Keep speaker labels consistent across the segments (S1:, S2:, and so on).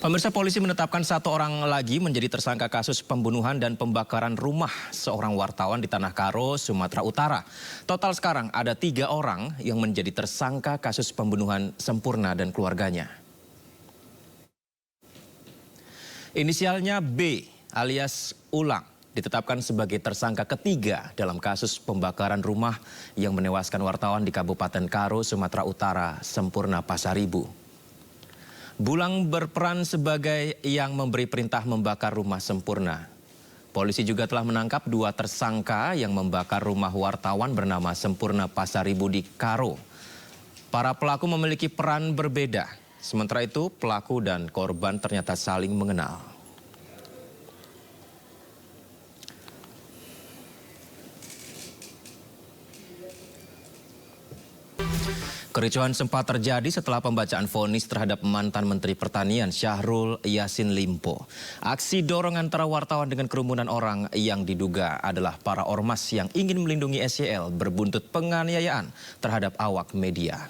S1: Pemirsa, polisi menetapkan satu orang lagi menjadi tersangka kasus pembunuhan dan pembakaran rumah seorang wartawan di Tanah Karo, Sumatera Utara. Total sekarang ada 3 orang yang menjadi tersangka kasus pembunuhan Sempurna dan keluarganya. Inisialnya B alias Ulang ditetapkan sebagai tersangka ketiga dalam kasus pembakaran rumah yang menewaskan wartawan di Kabupaten Karo, Sumatera Utara, Sempurna Pasaribu. Bulang berperan sebagai yang memberi perintah membakar rumah Sempurna. Polisi juga telah menangkap 2 tersangka yang membakar rumah wartawan bernama Sempurna Pasaribu di Karo. Para pelaku memiliki peran berbeda. Sementara itu, pelaku dan korban ternyata saling mengenal. Kericuhan sempat terjadi setelah pembacaan vonis terhadap mantan Menteri Pertanian Syahrul Yassin Limpo. Aksi dorong antara wartawan dengan kerumunan orang yang diduga adalah para ormas yang ingin melindungi SYL berbuntut penganiayaan terhadap awak media.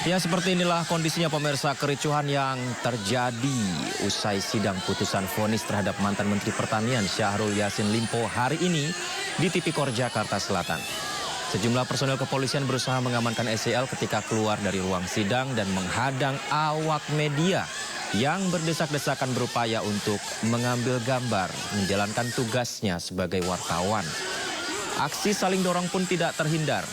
S1: Ya, seperti inilah kondisinya pemirsa, kericuhan yang terjadi usai sidang putusan vonis terhadap mantan Menteri Pertanian Syahrul Yassin Limpo hari ini di Tipikor, Jakarta Selatan. Sejumlah personel kepolisian berusaha mengamankan SYL ketika keluar dari ruang sidang dan menghadang awak media yang berdesak-desakan berupaya untuk mengambil gambar menjalankan tugasnya sebagai wartawan. Aksi saling dorong pun tidak terhindar,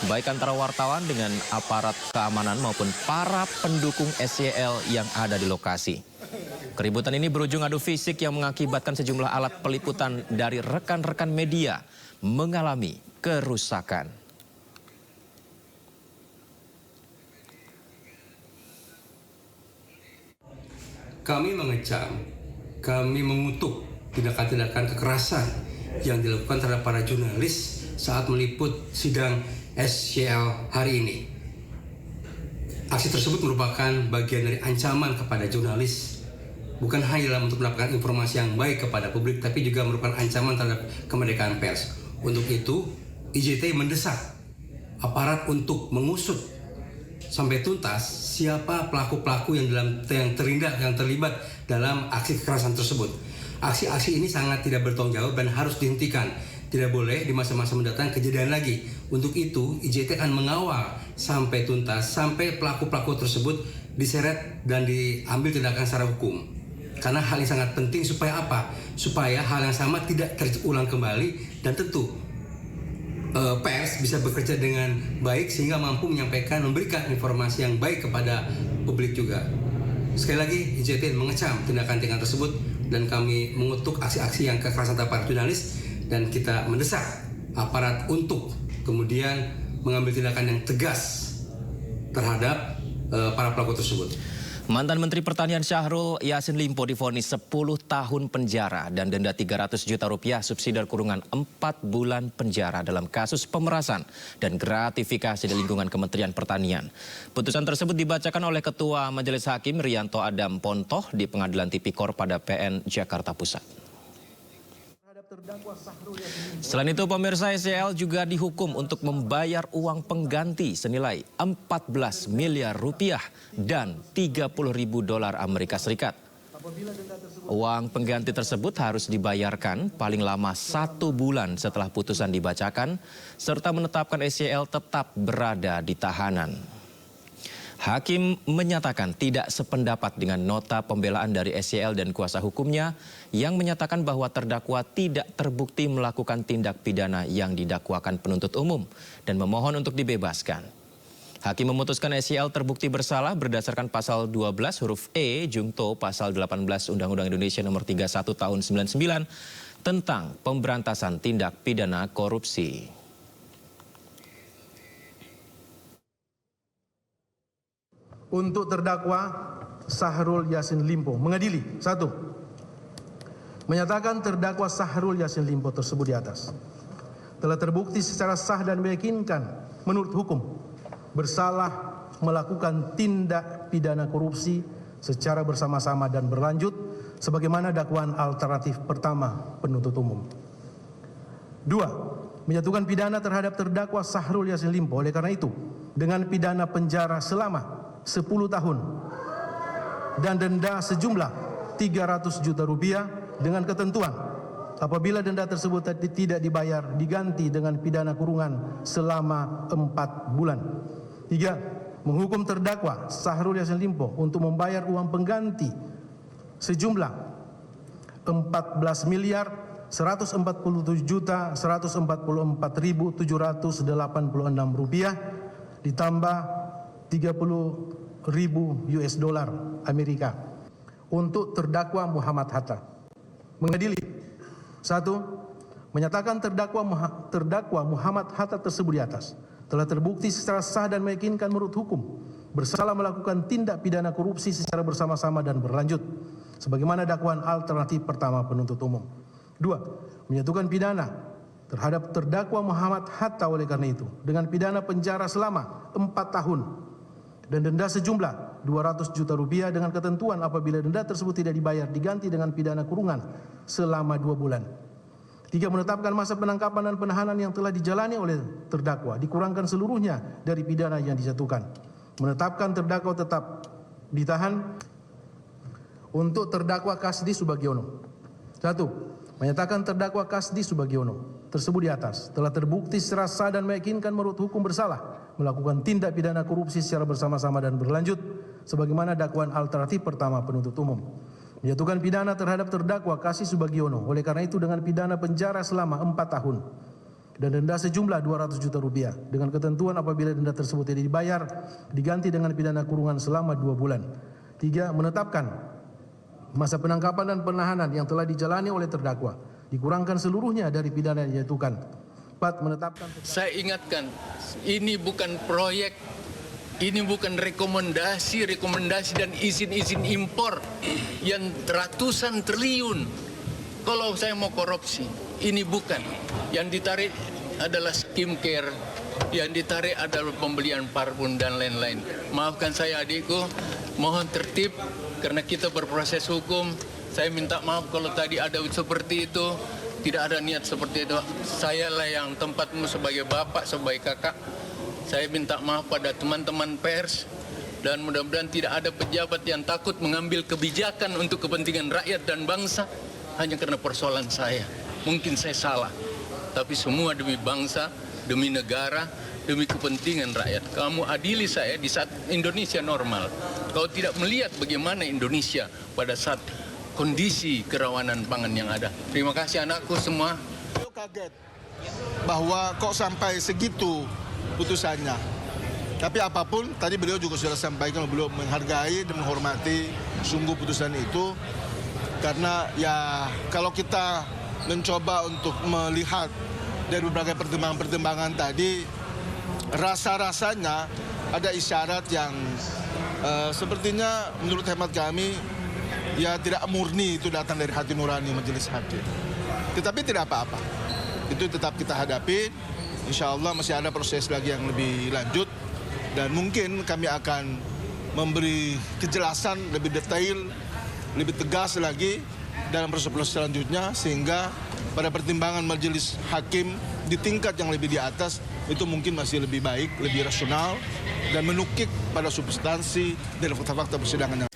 S1: baik antara wartawan dengan aparat keamanan maupun para pendukung SYL yang ada di lokasi. Keributan ini berujung adu fisik yang mengakibatkan sejumlah alat peliputan dari rekan-rekan media mengalami kerusakan.
S2: Kami mengecam, kami mengutuk tindakan-tindakan kekerasan yang dilakukan terhadap para jurnalis saat meliput sidang SYL hari ini. Aksi tersebut merupakan bagian dari ancaman kepada jurnalis, bukan hanya dalam untuk mendapatkan informasi yang baik kepada publik, tapi juga merupakan ancaman terhadap kemerdekaan pers. Untuk itu, IJT mendesak aparat untuk mengusut sampai tuntas siapa pelaku-pelaku yang terlibat dalam aksi kekerasan tersebut. Aksi-aksi ini sangat tidak bertanggung jawab dan harus dihentikan. Tidak boleh di masa-masa mendatang kejadian lagi. Untuk itu, IJT akan mengawal sampai tuntas, sampai pelaku-pelaku tersebut diseret dan diambil tindakan secara hukum. Karena hal ini sangat penting supaya apa? Supaya hal yang sama tidak terulang kembali dan tentu pers bisa bekerja dengan baik sehingga mampu menyampaikan, memberikan informasi yang baik kepada publik juga. Sekali lagi, IJT mengecam tindakan-tindakan tersebut dan kami mengutuk aksi-aksi yang kekerasan terhadap jurnalis dan kita mendesak aparat untuk kemudian mengambil tindakan yang tegas terhadap para pelaku tersebut.
S1: Mantan Menteri Pertanian Syahrul Yassin Limpo divonis 10 tahun penjara dan denda 300 juta rupiah subsidi kurungan 4 bulan penjara dalam kasus pemerasan dan gratifikasi di lingkungan Kementerian Pertanian. Putusan tersebut dibacakan oleh Ketua Majelis Hakim Rianto Adam Pontoh di Pengadilan Tipikor pada PN Jakarta Pusat. Selain itu, pemirsa, SYL juga dihukum untuk membayar uang pengganti senilai 14 miliar rupiah dan 30.000 dolar Amerika Serikat. Uang pengganti tersebut harus dibayarkan paling lama 1 bulan setelah putusan dibacakan, serta menetapkan SYL tetap berada di tahanan. Hakim menyatakan tidak sependapat dengan nota pembelaan dari SYL dan kuasa hukumnya yang menyatakan bahwa terdakwa tidak terbukti melakukan tindak pidana yang didakwakan penuntut umum dan memohon untuk dibebaskan. Hakim memutuskan SYL terbukti bersalah berdasarkan pasal 12 huruf E Jungto pasal 18 Undang-Undang Indonesia nomor 31 tahun 99 tentang pemberantasan tindak pidana korupsi.
S3: Untuk terdakwa Syahrul Yassin Limpo mengadili: 1. Menyatakan terdakwa Syahrul Yassin Limpo tersebut di atas telah terbukti secara sah dan meyakinkan menurut hukum bersalah melakukan tindak pidana korupsi secara bersama-sama dan berlanjut sebagaimana dakwaan alternatif pertama penuntut umum. 2. menjatuhkan pidana terhadap terdakwa Syahrul Yassin Limpo. Oleh karena itu, dengan pidana penjara selama 10 tahun dan denda sejumlah 300 juta rupiah dengan ketentuan apabila denda tersebut tidak dibayar diganti dengan pidana kurungan selama 4 bulan. 3. Menghukum terdakwa Syahrul Yassin Limpo untuk membayar uang pengganti sejumlah 14.147.144.786 rupiah ditambah 30.000 US dollar Amerika untuk terdakwa Muhammad Hatta. Mengadili: 1. Menyatakan terdakwa Muhammad Hatta tersebut di atas telah terbukti secara sah dan meyakinkan menurut hukum bersalah melakukan tindak pidana korupsi secara bersama-sama dan berlanjut sebagaimana dakwaan alternatif pertama penuntut umum. 2. Menyatukan pidana terhadap terdakwa Muhammad Hatta oleh karena itu dengan pidana penjara selama 4 tahun dan denda sejumlah 200 juta rupiah dengan ketentuan apabila denda tersebut tidak dibayar diganti dengan pidana kurungan selama 2 bulan. 3. Menetapkan masa penangkapan dan penahanan yang telah dijalani oleh terdakwa dikurangkan seluruhnya dari pidana yang dijatuhkan. Menetapkan terdakwa tetap ditahan untuk terdakwa Kasdi Subagiono. 1. Menyatakan terdakwa Kasdi Subagiono tersebut di atas telah terbukti secara sah dan meyakinkan menurut hukum bersalah melakukan tindak pidana korupsi secara bersama-sama dan berlanjut sebagaimana dakwaan alternatif pertama penuntut umum. Menjatuhkan pidana terhadap terdakwa Kasdi Subagiono oleh karena itu dengan pidana penjara selama 4 tahun dan denda sejumlah 200 juta rupiah dengan ketentuan apabila denda tersebut tidak dibayar diganti dengan pidana kurungan selama 2 bulan. 3. Menetapkan masa penangkapan dan penahanan yang telah dijalani oleh terdakwa dikurangkan seluruhnya dari pidana yang dijatuhkan. 4. Menetapkan
S4: Saya ingatkan, ini bukan proyek, ini bukan rekomendasi dan izin-izin impor yang ratusan triliun. Kalau saya mau korupsi, ini bukan. Yang ditarik adalah skincare, yang ditarik adalah pembelian parfum dan lain-lain. Maafkan saya adikku, mohon tertib karena kita berproses hukum. Saya minta maaf kalau tadi ada seperti itu. Tidak ada niat seperti itu. Saya lah yang tempatmu sebagai bapak, sebagai kakak. Saya minta maaf pada teman-teman pers dan mudah-mudahan tidak ada pejabat yang takut mengambil kebijakan untuk kepentingan rakyat dan bangsa hanya karena persoalan saya. Mungkin saya salah, tapi semua demi bangsa, demi negara, demi kepentingan rakyat. Kamu adili saya di saat Indonesia normal. Kau tidak melihat bagaimana Indonesia pada saat kondisi kerawanan pangan yang ada. Terima kasih anakku semua.
S5: Kaget bahwa kok sampai segitu putusannya. Tapi apapun, tadi beliau juga sudah sampaikan, beliau menghargai dan menghormati sungguh putusan itu. Karena ya kalau kita mencoba untuk melihat dari berbagai pertimbangan-pertimbangan tadi, rasa-rasanya ada isyarat yang sepertinya menurut hemat kami ya tidak murni itu datang dari hati nurani majelis hakim. Tetapi tidak apa-apa. Itu tetap kita hadapi. Insya Allah masih ada proses lagi yang lebih lanjut. Dan mungkin kami akan memberi kejelasan lebih detail, lebih tegas lagi dalam proses selanjutnya. Sehingga pada pertimbangan majelis hakim di tingkat yang lebih di atas itu mungkin masih lebih baik, lebih rasional. Dan menukik pada substansi dari fakta-fakta persidangan yang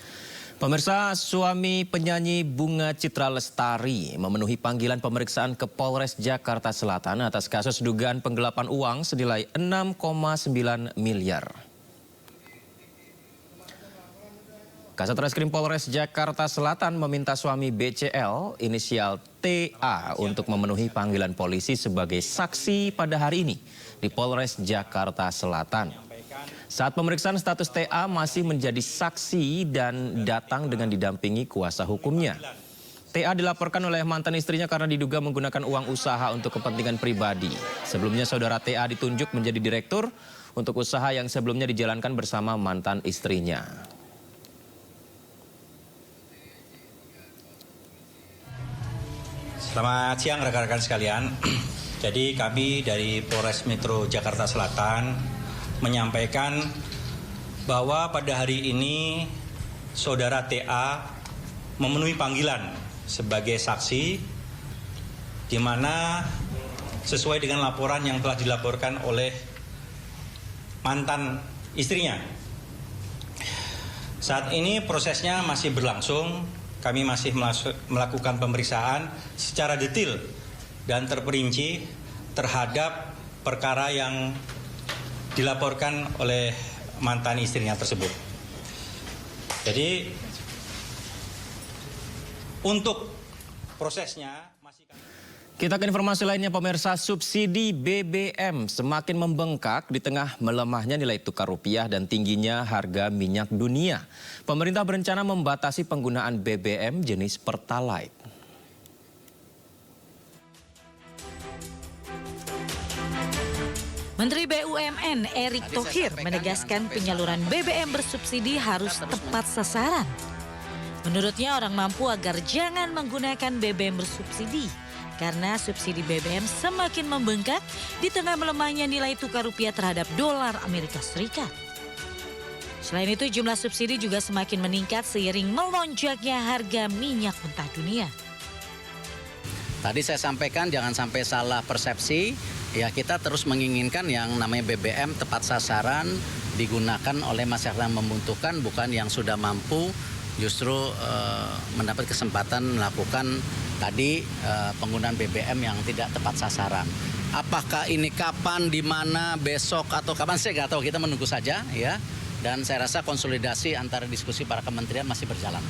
S1: Pemirsa, suami penyanyi Bunga Citra Lestari memenuhi panggilan pemeriksaan ke Polres Jakarta Selatan atas kasus dugaan penggelapan uang senilai 6,9 miliar. Kasat Reskrim Polres Jakarta Selatan meminta suami BCL inisial TA untuk memenuhi panggilan polisi sebagai saksi pada hari ini di Polres Jakarta Selatan. Saat pemeriksaan status TA masih menjadi saksi dan datang dengan didampingi kuasa hukumnya. TA dilaporkan oleh mantan istrinya karena diduga menggunakan uang usaha untuk kepentingan pribadi. Sebelumnya saudara TA ditunjuk menjadi direktur untuk usaha yang sebelumnya dijalankan bersama mantan istrinya.
S6: Selamat siang rekan-rekan sekalian. Jadi kami dari Polres Metro Jakarta Selatan menyampaikan bahwa pada hari ini saudara TA memenuhi panggilan sebagai saksi di mana sesuai dengan laporan yang telah dilaporkan oleh mantan istrinya. Saat ini prosesnya masih berlangsung, kami masih melakukan pemeriksaan secara detail dan terperinci terhadap perkara yang dilaporkan oleh mantan istrinya tersebut. Jadi untuk prosesnya masih kami...
S1: Kita ke informasi lainnya, pemirsa. Subsidi BBM semakin membengkak di tengah melemahnya nilai tukar rupiah dan tingginya harga minyak dunia. Pemerintah berencana membatasi penggunaan BBM jenis Pertalite.
S7: Menteri BUMN Erick Thohir menegaskan penyaluran BBM bersubsidi harus tepat sasaran. Menurutnya orang mampu agar jangan menggunakan BBM bersubsidi karena subsidi BBM semakin membengkak di tengah melemahnya nilai tukar rupiah terhadap dolar Amerika Serikat. Selain itu jumlah subsidi juga semakin meningkat seiring melonjaknya harga minyak mentah dunia.
S8: Tadi saya sampaikan jangan sampai salah persepsi, ya kita terus menginginkan yang namanya BBM tepat sasaran digunakan oleh masyarakat yang membutuhkan, bukan yang sudah mampu justru mendapat kesempatan melakukan tadi penggunaan BBM yang tidak tepat sasaran. Apakah ini kapan, di mana, besok atau kapan saya nggak tahu, kita menunggu saja ya. Dan saya rasa konsolidasi antara diskusi para kementerian masih berjalan.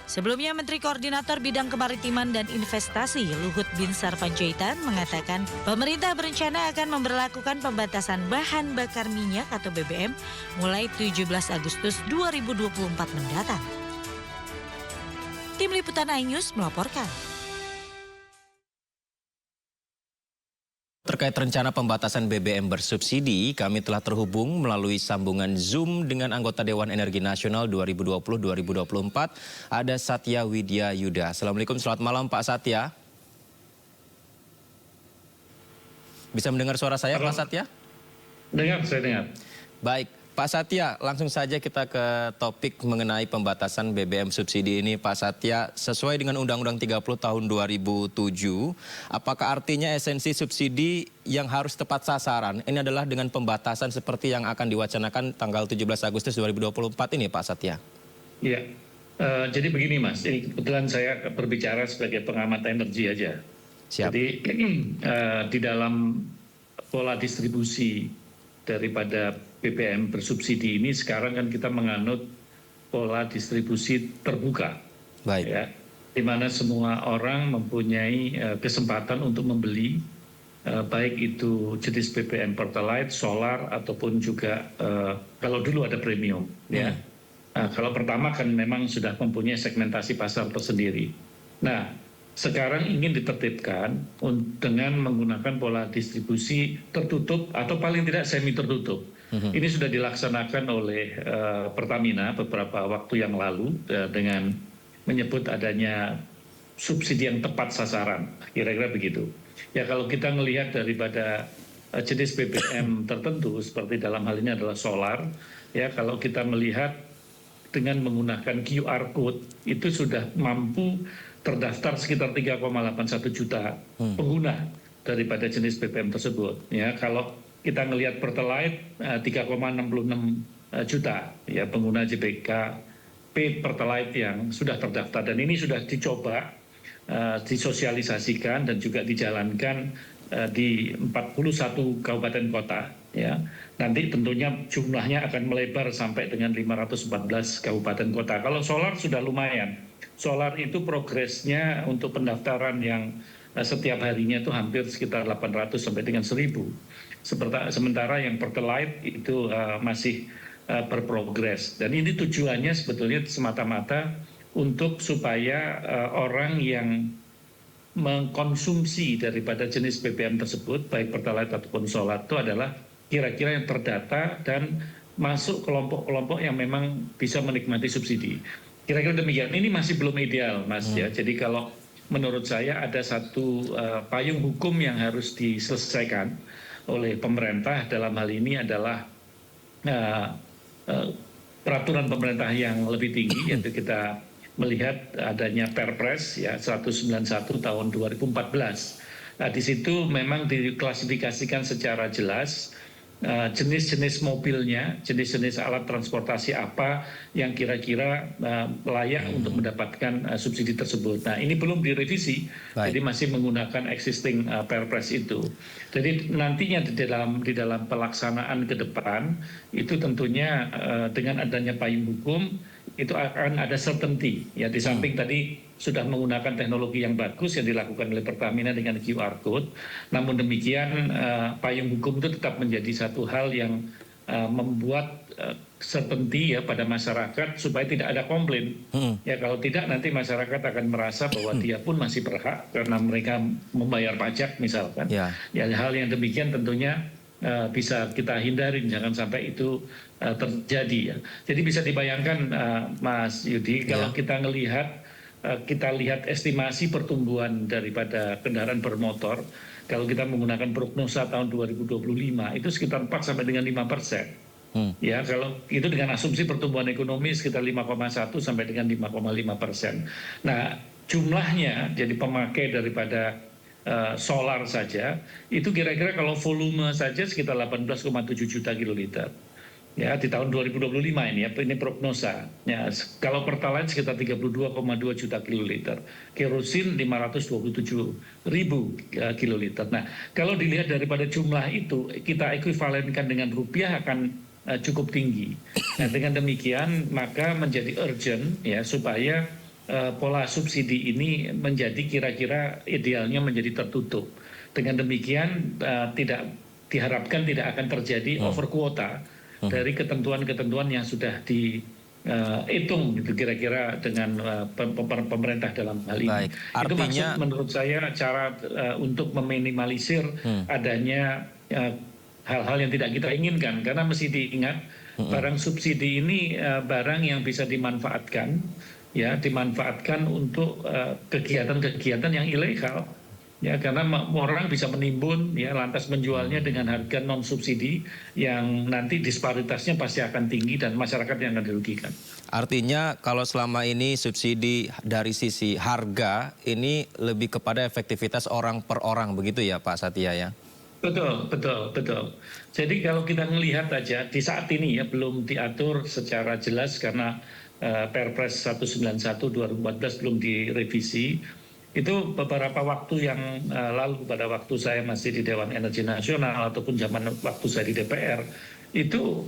S7: Sebelumnya Menteri Koordinator Bidang Kemaritiman dan Investasi Luhut Binsar Panjaitan mengatakan pemerintah berencana akan memberlakukan pembatasan bahan bakar minyak atau BBM mulai 17 Agustus 2024 mendatang. Tim Liputan iNews melaporkan.
S1: Terkait rencana pembatasan BBM bersubsidi, kami telah terhubung melalui sambungan Zoom dengan anggota Dewan Energi Nasional 2020-2024, ada Satya Widya Yuda. Assalamualaikum, selamat malam Pak Satya. Bisa mendengar suara saya Pak Satya?
S9: Dengar, saya dengar.
S1: Baik, Pak Satya, langsung saja kita ke topik mengenai pembatasan BBM subsidi ini. Pak Satya, sesuai dengan Undang-Undang 30 tahun 2007, apakah artinya esensi subsidi yang harus tepat sasaran ini adalah dengan pembatasan seperti yang akan diwacanakan tanggal 17 Agustus 2024 ini, Pak Satya?
S9: Iya, jadi begini Mas, ini kebetulan saya berbicara sebagai pengamat energi aja.
S1: Siap.
S9: Jadi di dalam pola distribusi daripada BBM bersubsidi ini sekarang kan kita menganut pola distribusi terbuka.
S1: Baik.
S9: Ya, di mana semua orang mempunyai kesempatan untuk membeli baik itu jenis BBM Pertalite, solar ataupun juga kalau dulu ada premium. Ya. Nah, kalau pertama kan memang sudah mempunyai segmentasi pasar tersendiri. Nah, sekarang ingin ditertibkan dengan menggunakan pola distribusi tertutup atau paling tidak semi tertutup. Ini sudah dilaksanakan oleh Pertamina beberapa waktu yang lalu dengan menyebut adanya subsidi yang tepat sasaran, kira-kira begitu. Ya kalau kita melihat daripada jenis BBM tertentu seperti dalam hal ini adalah solar, ya kalau kita melihat dengan menggunakan QR code itu sudah mampu terdaftar sekitar 3,81 juta pengguna daripada jenis BBM tersebut. Ya, kalau kita melihat Pertalite 3,66 juta ya pengguna JBKP Pertalite yang sudah terdaftar, dan ini sudah dicoba disosialisasikan dan juga dijalankan di 41 kabupaten kota. Ya, nanti tentunya jumlahnya akan melebar sampai dengan 514 kabupaten kota. Kalau solar sudah lumayan. Solar itu progresnya untuk pendaftaran yang setiap harinya itu hampir sekitar 800 sampai dengan 1000. Sementara yang Pertalite itu masih berprogres. Dan ini tujuannya sebetulnya semata-mata untuk supaya orang yang mengkonsumsi daripada jenis BBM tersebut, baik Pertalite ataupun solar, itu adalah kira-kira yang terdata dan masuk kelompok-kelompok yang memang bisa menikmati subsidi. Kira-kira demikian. Ini masih belum ideal, Mas. Ya. Jadi kalau menurut saya ada satu payung hukum yang harus diselesaikan oleh pemerintah. Dalam hal ini adalah peraturan pemerintah yang lebih tinggi, yaitu kita melihat adanya Perpres ya 191 tahun 2014 Di situ memang diklasifikasikan secara jelas jenis-jenis mobilnya, jenis-jenis alat transportasi apa yang kira-kira layak untuk mendapatkan subsidi tersebut. Nah, ini belum direvisi, jadi masih menggunakan existing Perpres itu. Jadi nantinya di dalam pelaksanaan ke depan itu tentunya dengan adanya payung hukum itu akan ada certainty. Ya, di samping tadi sudah menggunakan teknologi yang bagus yang dilakukan oleh Pertamina dengan QR code. Namun demikian payung hukum itu tetap menjadi satu hal yang membuat certainty ya pada masyarakat supaya tidak ada komplain. Ya, kalau tidak nanti masyarakat akan merasa bahwa dia pun masih berhak karena mereka membayar pajak misalkan. Ya, hal yang demikian tentunya bisa kita hindarin, jangan sampai itu terjadi ya. Jadi bisa dibayangkan Mas Yudi, kalau kita lihat estimasi pertumbuhan daripada kendaraan bermotor, kalau kita menggunakan prognosa tahun 2025 itu sekitar 4 sampai dengan 5%. Ya, kalau itu dengan asumsi pertumbuhan ekonomi sekitar 5,1 sampai dengan 5,5%. Nah, jumlahnya jadi pemakai daripada solar saja itu kira-kira kalau volume saja sekitar 18,7 juta kiloliter. Ya, di tahun 2025 ini ya, ini prognosa. Ya, kalau Pertalite sekitar 32,2 juta kiloliter, kerosin 527 ribu kiloliter. Nah, kalau dilihat daripada jumlah itu, kita ekuivalenkan dengan rupiah akan cukup tinggi. Nah, dengan demikian maka menjadi urgent ya supaya pola subsidi ini menjadi kira-kira idealnya menjadi tertutup. Dengan demikian diharapkan tidak akan terjadi over kuota dari ketentuan-ketentuan yang sudah dihitung gitu kira-kira dengan pemerintah dalam hal ini.
S1: Baik,
S9: itu maksud menurut saya cara untuk meminimalisir adanya hal-hal yang tidak kita inginkan, karena mesti diingat barang subsidi ini barang yang bisa dimanfaatkan untuk kegiatan-kegiatan yang ilegal. Ya, karena orang bisa menimbun ya lantas menjualnya dengan harga non subsidi yang nanti disparitasnya pasti akan tinggi dan masyarakat yang akan dirugikan.
S1: Artinya kalau selama ini subsidi dari sisi harga ini lebih kepada efektivitas orang per orang begitu ya Pak Satya ya?
S9: Betul. Jadi kalau kita melihat aja di saat ini ya belum diatur secara jelas karena Perpres 191 2014 belum direvisi. Itu beberapa waktu yang lalu pada waktu saya masih di Dewan Energi Nasional ataupun zaman waktu saya di DPR itu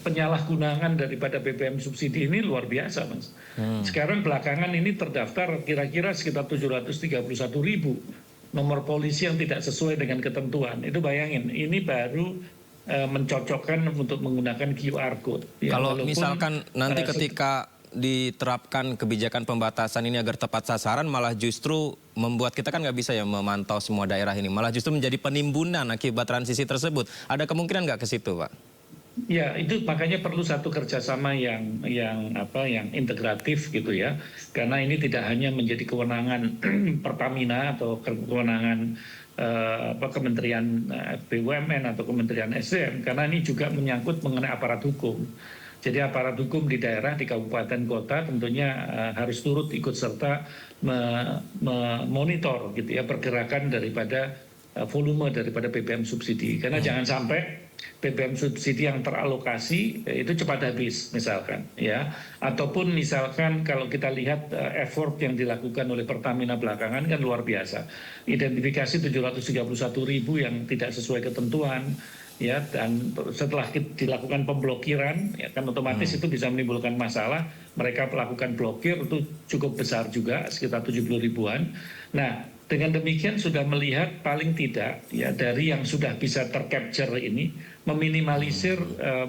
S9: penyalahgunaan daripada BBM subsidi ini luar biasa Mas. Sekarang belakangan ini terdaftar kira-kira sekitar 731.000 nomor polisi yang tidak sesuai dengan ketentuan. Itu bayangin ini baru mencocokkan untuk menggunakan QR code. Ya,
S1: kalau misalkan nanti ketika diterapkan kebijakan pembatasan ini agar tepat sasaran malah justru membuat kita kan nggak bisa ya memantau semua daerah ini, malah justru menjadi penimbunan akibat transisi tersebut. Ada kemungkinan nggak ke situ Pak?
S9: Ya, itu makanya perlu satu kerjasama yang integratif gitu ya, karena ini tidak hanya menjadi kewenangan Pertamina atau kewenangan Kementerian BUMN atau Kementerian SDM, karena ini juga menyangkut mengenai aparat hukum. Jadi aparat hukum di daerah, di kabupaten kota tentunya harus turut ikut serta memonitor gitu ya pergerakan daripada volume daripada BBM subsidi. Karena jangan sampai BBM subsidi yang teralokasi itu cepat habis misalkan ya. Ataupun misalkan kalau kita lihat effort yang dilakukan oleh Pertamina belakangan kan luar biasa. Identifikasi 731.000 yang tidak sesuai ketentuan. Ya, dan setelah dilakukan pemblokiran ya kan otomatis itu bisa menimbulkan masalah. Mereka melakukan blokir itu cukup besar juga sekitar 70 ribuan. Nah, dengan demikian sudah melihat paling tidak ya dari yang sudah bisa tercapture ini meminimalisir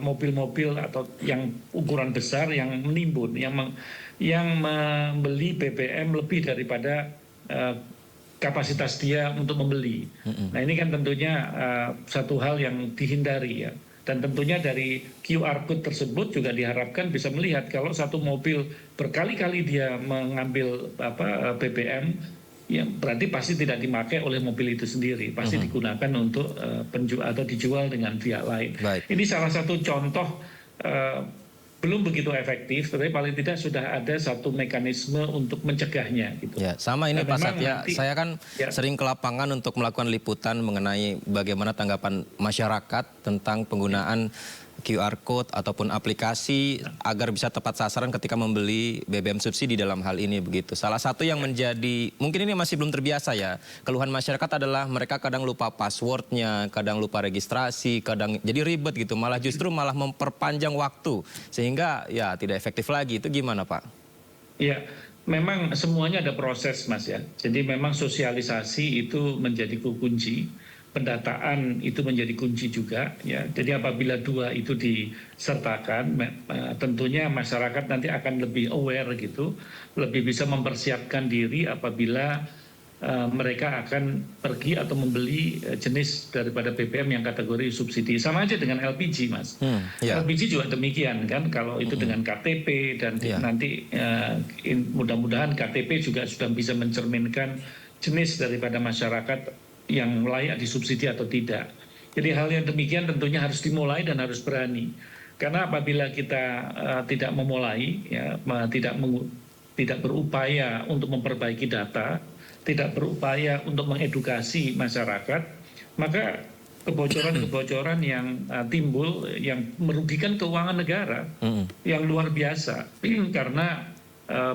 S9: mobil-mobil atau yang ukuran besar yang menimbun, yang membeli BBM lebih daripada kapasitas dia untuk membeli. Nah, ini kan tentunya satu hal yang dihindari ya. Dan tentunya dari QR code tersebut juga diharapkan bisa melihat kalau satu mobil berkali-kali dia mengambil BBM, ya berarti pasti tidak dipakai oleh mobil itu sendiri, pasti digunakan untuk penjual atau dijual dengan pihak lain. Ini salah satu contoh belum begitu efektif, tapi paling tidak sudah ada satu mekanisme untuk mencegahnya. Gitu.
S1: Ya, sama ini Pak Satya, saya kan
S9: ya,
S1: sering ke lapangan untuk melakukan liputan mengenai bagaimana tanggapan masyarakat tentang penggunaan QR Code ataupun aplikasi agar bisa tepat sasaran ketika membeli BBM subsidi dalam hal ini begitu. Salah satu yang menjadi, mungkin ini masih belum terbiasa ya, keluhan masyarakat adalah mereka kadang lupa passwordnya, kadang lupa registrasi, kadang jadi ribet gitu, justru malah memperpanjang waktu sehingga ya tidak efektif lagi. Itu gimana Pak?
S9: Ya, memang semuanya ada proses Mas ya. Jadi memang sosialisasi itu menjadi kunci. Pendataan itu menjadi kunci juga ya. Jadi apabila dua itu disertakan, tentunya masyarakat nanti akan lebih aware gitu, lebih bisa mempersiapkan diri apabila mereka akan pergi atau membeli jenis daripada BBM yang kategori subsidi. Sama aja dengan LPG Mas. LPG juga demikian kan, kalau itu dengan KTP dan nanti mudah-mudahan KTP juga sudah bisa mencerminkan jenis daripada masyarakat yang layak disubsidi atau tidak. Jadi hal yang demikian tentunya harus dimulai dan harus berani. Karena apabila kita tidak memulai, ya, tidak berupaya untuk memperbaiki data, tidak berupaya untuk mengedukasi masyarakat, maka kebocoran-kebocoran yang timbul yang merugikan keuangan negara yang luar biasa. Karena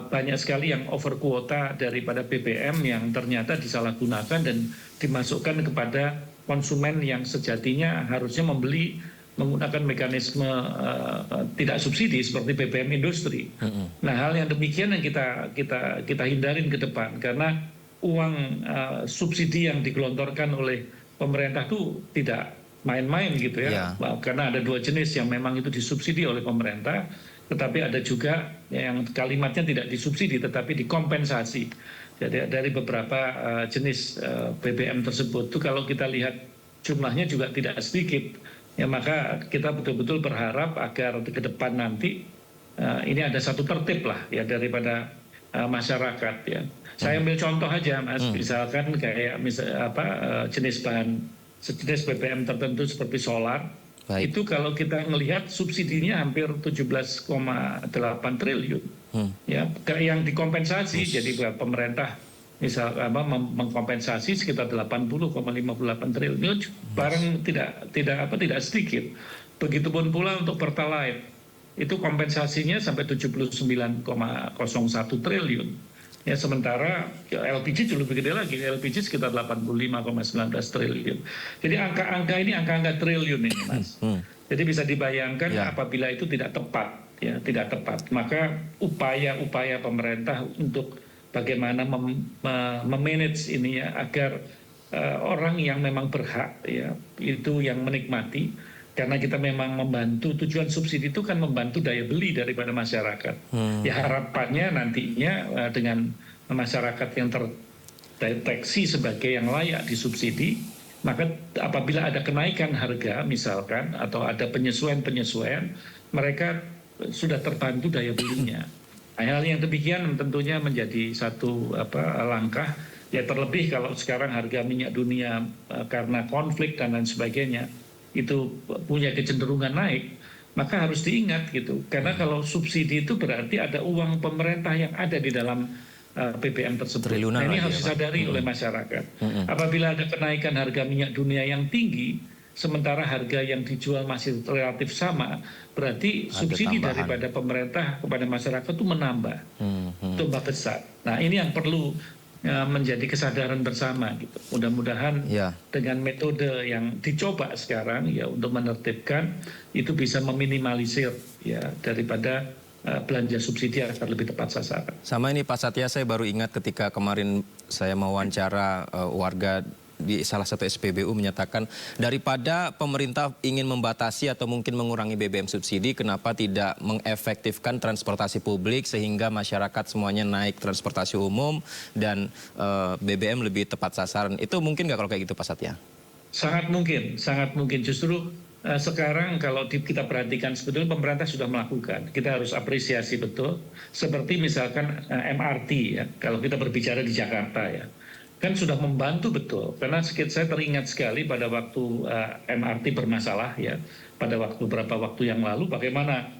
S9: banyak sekali yang over kuota daripada BBM yang ternyata disalahgunakan dan dimasukkan kepada konsumen yang sejatinya harusnya membeli menggunakan mekanisme tidak subsidi seperti BBM industri. Nah, hal yang demikian yang kita hindarin ke depan, karena uang subsidi yang digelontorkan oleh pemerintah itu tidak main-main gitu ya. Karena ada dua jenis yang memang itu disubsidi oleh pemerintah, tetapi ada juga yang kalimatnya tidak disubsidi tetapi dikompensasi. Jadi dari beberapa jenis BBM tersebut itu kalau kita lihat jumlahnya juga tidak sedikit, ya maka kita betul-betul berharap agar ke depan nanti ini ada satu tertib lah ya daripada masyarakat ya. Saya ambil contoh aja Mas, misalkan kayak jenis BBM tertentu seperti solar. Baik. Itu kalau kita melihat subsidinya hampir 17,8 triliun, ya yang dikompensasi. Jadi pemerintah misal mengkompensasi sekitar 80,58 triliun, barang tidak sedikit. Begitupun pula untuk Pertalite, itu kompensasinya sampai 79,01 triliun. Ya, sementara LPG jauh lebih gede lagi, LPG sekitar 85,19 triliun. Jadi angka-angka ini angka-angka triliun ini Mas. Jadi bisa dibayangkan apabila itu tidak tepat, ya tidak tepat, maka upaya-upaya pemerintah untuk bagaimana memanage ini ya agar orang yang memang berhak ya itu yang menikmati. Karena kita memang membantu, tujuan subsidi itu kan membantu daya beli daripada masyarakat. Ya harapannya nantinya dengan masyarakat yang terdeteksi sebagai yang layak disubsidi, maka apabila ada kenaikan harga misalkan atau ada penyesuaian-penyesuaian, mereka sudah terbantu daya belinya. Hal yang demikian tentunya menjadi satu langkah, ya terlebih kalau sekarang harga minyak dunia karena konflik dan lain sebagainya, itu punya kecenderungan naik, maka harus diingat gitu. Karena kalau subsidi itu berarti ada uang pemerintah yang ada di dalam BBM tersebut. Nah, ini harus disadari oleh masyarakat. Apabila ada kenaikan harga minyak dunia yang tinggi, sementara harga yang dijual masih relatif sama, berarti subsidi daripada pemerintah kepada masyarakat itu menambah, tambah besar. Nah, ini yang perlu menjadi kesadaran bersama gitu. Mudah-mudahan dengan metode yang dicoba sekarang ya untuk menertibkan itu bisa meminimalisir ya daripada belanja subsidi agar lebih tepat sasaran.
S1: Sama ini Pak Satya, saya baru ingat ketika kemarin saya mewawancara warga di salah satu SPBU menyatakan daripada pemerintah ingin membatasi atau mungkin mengurangi BBM subsidi, kenapa tidak mengefektifkan transportasi publik sehingga masyarakat semuanya naik transportasi umum dan BBM lebih tepat sasaran. Itu mungkin nggak kalau kayak gitu Pak Satya?
S9: Sangat mungkin, sangat mungkin. Justru sekarang kalau kita perhatikan sebetulnya pemerintah sudah melakukan. Kita harus apresiasi betul. Seperti misalkan MRT ya, kalau kita berbicara di Jakarta ya. Kan sudah membantu betul, karena saya teringat sekali pada waktu MRT bermasalah ya, pada beberapa waktu yang lalu, bagaimana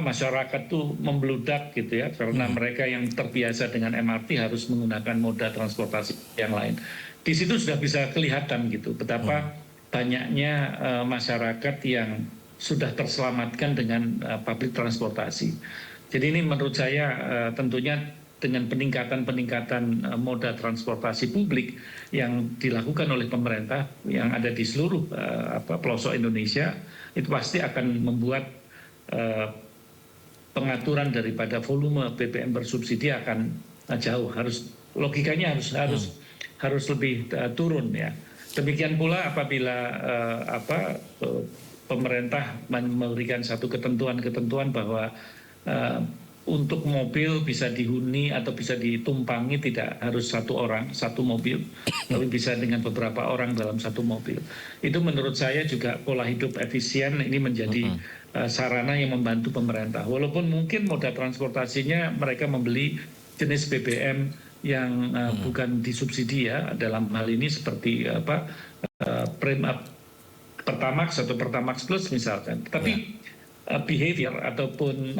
S9: masyarakat tuh membludak gitu ya, karena mereka yang terbiasa dengan MRT harus menggunakan moda transportasi yang lain. Di situ sudah bisa kelihatan gitu betapa banyaknya masyarakat yang sudah terselamatkan dengan public transportasi. Jadi ini menurut saya tentunya dengan peningkatan moda transportasi publik yang dilakukan oleh pemerintah yang ada di seluruh pelosok Indonesia, itu pasti akan membuat pengaturan daripada volume BBM bersubsidi akan jauh, logikanya harus lebih turun ya. Demikian pula apabila pemerintah memberikan satu ketentuan bahwa untuk mobil bisa dihuni atau bisa ditumpangi tidak harus satu mobil, tapi bisa dengan beberapa orang dalam satu mobil. Itu menurut saya juga pola hidup efisien ini menjadi sarana yang membantu pemerintah. Walaupun mungkin moda transportasinya mereka membeli jenis BBM yang bukan disubsidi ya, dalam hal ini seperti Pertamax atau Pertamax Plus misalkan. Tapi behavior ataupun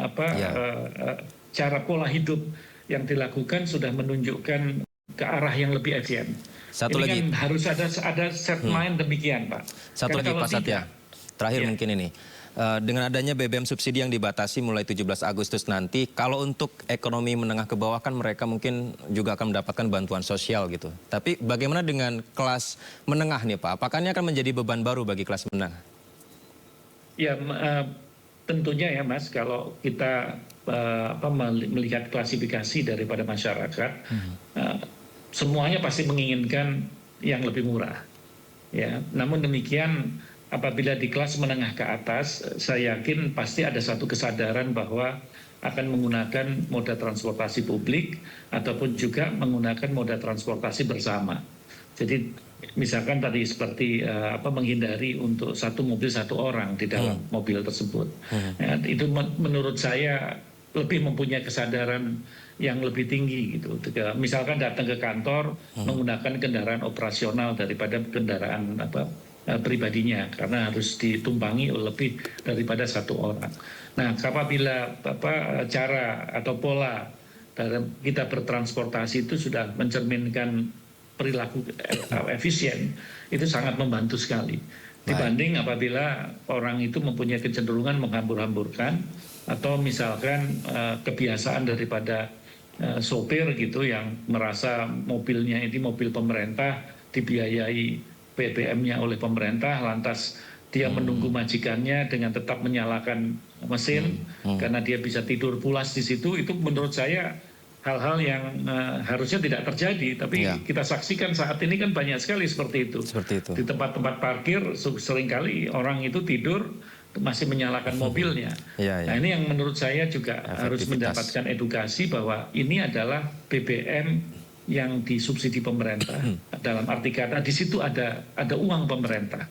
S9: cara pola hidup yang dilakukan sudah menunjukkan ke arah yang lebih efisien.
S1: Satu
S9: ini
S1: lagi
S9: kan harus ada set mind demikian, Pak.
S1: Satu lagi Pak Satya, terakhir mungkin ini. Dengan adanya BBM subsidi yang dibatasi mulai 17 Agustus nanti, kalau untuk ekonomi menengah ke bawah kan mereka mungkin juga akan mendapatkan bantuan sosial gitu. Tapi bagaimana dengan kelas menengah nih Pak? Apakah ini akan menjadi beban baru bagi kelas menengah?
S9: Ya, tentunya ya Mas, kalau kita melihat klasifikasi daripada masyarakat, semuanya pasti menginginkan yang lebih murah. Ya, namun demikian apabila di kelas menengah ke atas, saya yakin pasti ada satu kesadaran bahwa akan menggunakan moda transportasi publik ataupun juga menggunakan moda transportasi bersama. Jadi misalkan tadi seperti menghindari untuk satu mobil satu orang di dalam mobil tersebut. Ya, itu menurut saya lebih mempunyai kesadaran yang lebih tinggi gitu. Misalkan datang ke kantor menggunakan kendaraan operasional daripada kendaraan pribadinya, karena harus ditumpangi lebih daripada satu orang. Nah, apabila cara atau pola dalam kita bertransportasi itu sudah mencerminkan perilaku efisien, itu sangat membantu sekali. Dibanding apabila orang itu mempunyai kecenderungan menghambur-hamburkan atau misalkan kebiasaan daripada sopir gitu yang merasa mobilnya ini mobil pemerintah dibiayai BBM-nya oleh pemerintah, lantas dia menunggu majikannya dengan tetap menyalakan mesin karena dia bisa tidur pulas di situ. Itu menurut saya hal-hal yang harusnya tidak terjadi, tapi kita saksikan saat ini kan banyak sekali seperti itu. Di tempat-tempat parkir seringkali orang itu tidur masih menyalakan mobilnya. Nah, ini yang menurut saya juga harus mendapatkan edukasi bahwa ini adalah BBM yang disubsidi pemerintah. Dalam arti kata di situ ada uang pemerintah.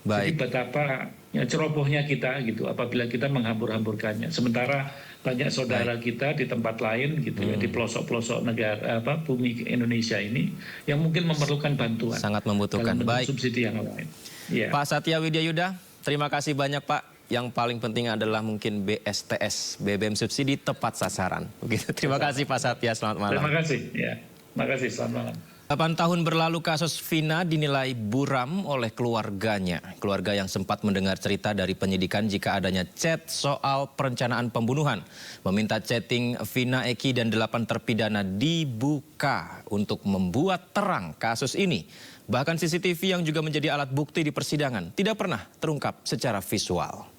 S9: Jadi betapa cerobohnya kita gitu apabila kita menghambur-hamburkannya. Sementara banyak saudara kita di tempat lain gitu ya, di pelosok-pelosok negara bumi Indonesia ini yang mungkin memerlukan bantuan.
S1: Sangat membutuhkan. Baik.
S9: Subsidi yang lain. Ya.
S1: Pak Satya Widyayuda, terima kasih banyak Pak. Yang paling penting adalah mungkin BSTS, BBM subsidi tepat sasaran. Begitu. Terima kasih Pak Satya, selamat malam.
S9: Terima kasih. Ya. Terima kasih, selamat malam.
S1: 8 tahun berlalu kasus Vina dinilai buram oleh keluarganya. Keluarga yang sempat mendengar cerita dari penyidikan jika adanya chat soal perencanaan pembunuhan. Meminta chatting Vina, Eki, dan 8 terpidana dibuka untuk membuat terang kasus ini. Bahkan CCTV yang juga menjadi alat bukti di persidangan tidak pernah terungkap secara visual.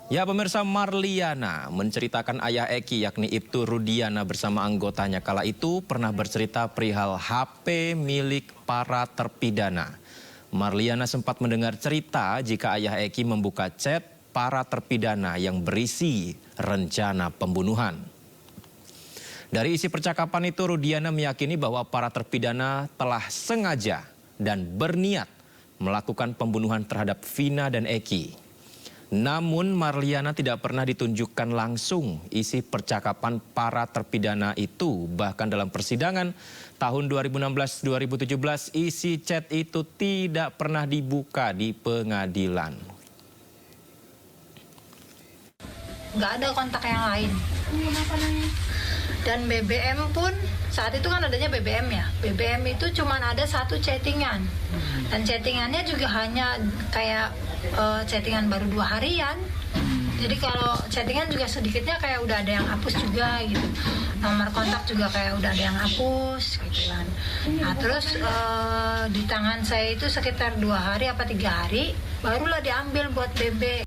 S1: Ya, pemirsa, Marliana menceritakan ayah Eki yakni Ibtu Rudiana bersama anggotanya kala itu pernah bercerita perihal HP milik para terpidana. Marliana sempat mendengar cerita jika ayah Eki membuka chat para terpidana yang berisi rencana pembunuhan. Dari isi percakapan itu, Rudiana meyakini bahwa para terpidana telah sengaja dan berniat melakukan pembunuhan terhadap Vina dan Eki. Namun Marliana tidak pernah ditunjukkan langsung isi percakapan para terpidana itu. Bahkan dalam persidangan tahun 2016-2017 isi chat itu tidak pernah dibuka di pengadilan.
S10: Nggak ada kontak yang lain. Dan BBM pun saat itu kan adanya BBM ya. BBM itu cuma ada satu chattingan. Dan chattingannya juga hanya kayak chattingan baru 2 harian. Jadi kalau chattingan juga sedikitnya kayak udah ada yang hapus juga gitu. Nomor kontak juga kayak udah ada yang hapus gitu kan. Nah terus di tangan saya itu sekitar 2 hari apa 3 hari barulah diambil buat BB.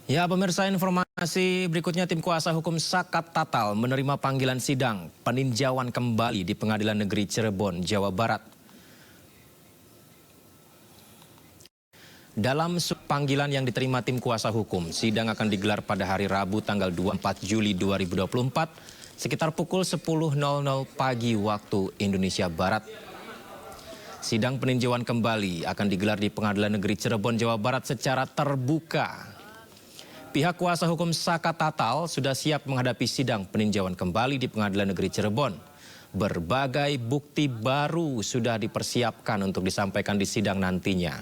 S1: Ya pemirsa, informasi berikutnya, tim kuasa hukum Sakat Tatal menerima panggilan sidang peninjauan kembali di Pengadilan Negeri Cirebon, Jawa Barat. Dalam panggilan yang diterima tim kuasa hukum, sidang akan digelar pada hari Rabu tanggal 24 Juli 2024 sekitar pukul 10.00 pagi waktu Indonesia Barat. Sidang peninjauan kembali akan digelar di Pengadilan Negeri Cirebon, Jawa Barat secara terbuka. Pihak kuasa hukum Sakat Tatal sudah siap menghadapi sidang peninjauan kembali di Pengadilan Negeri Cirebon. Berbagai bukti baru sudah dipersiapkan untuk disampaikan di sidang nantinya.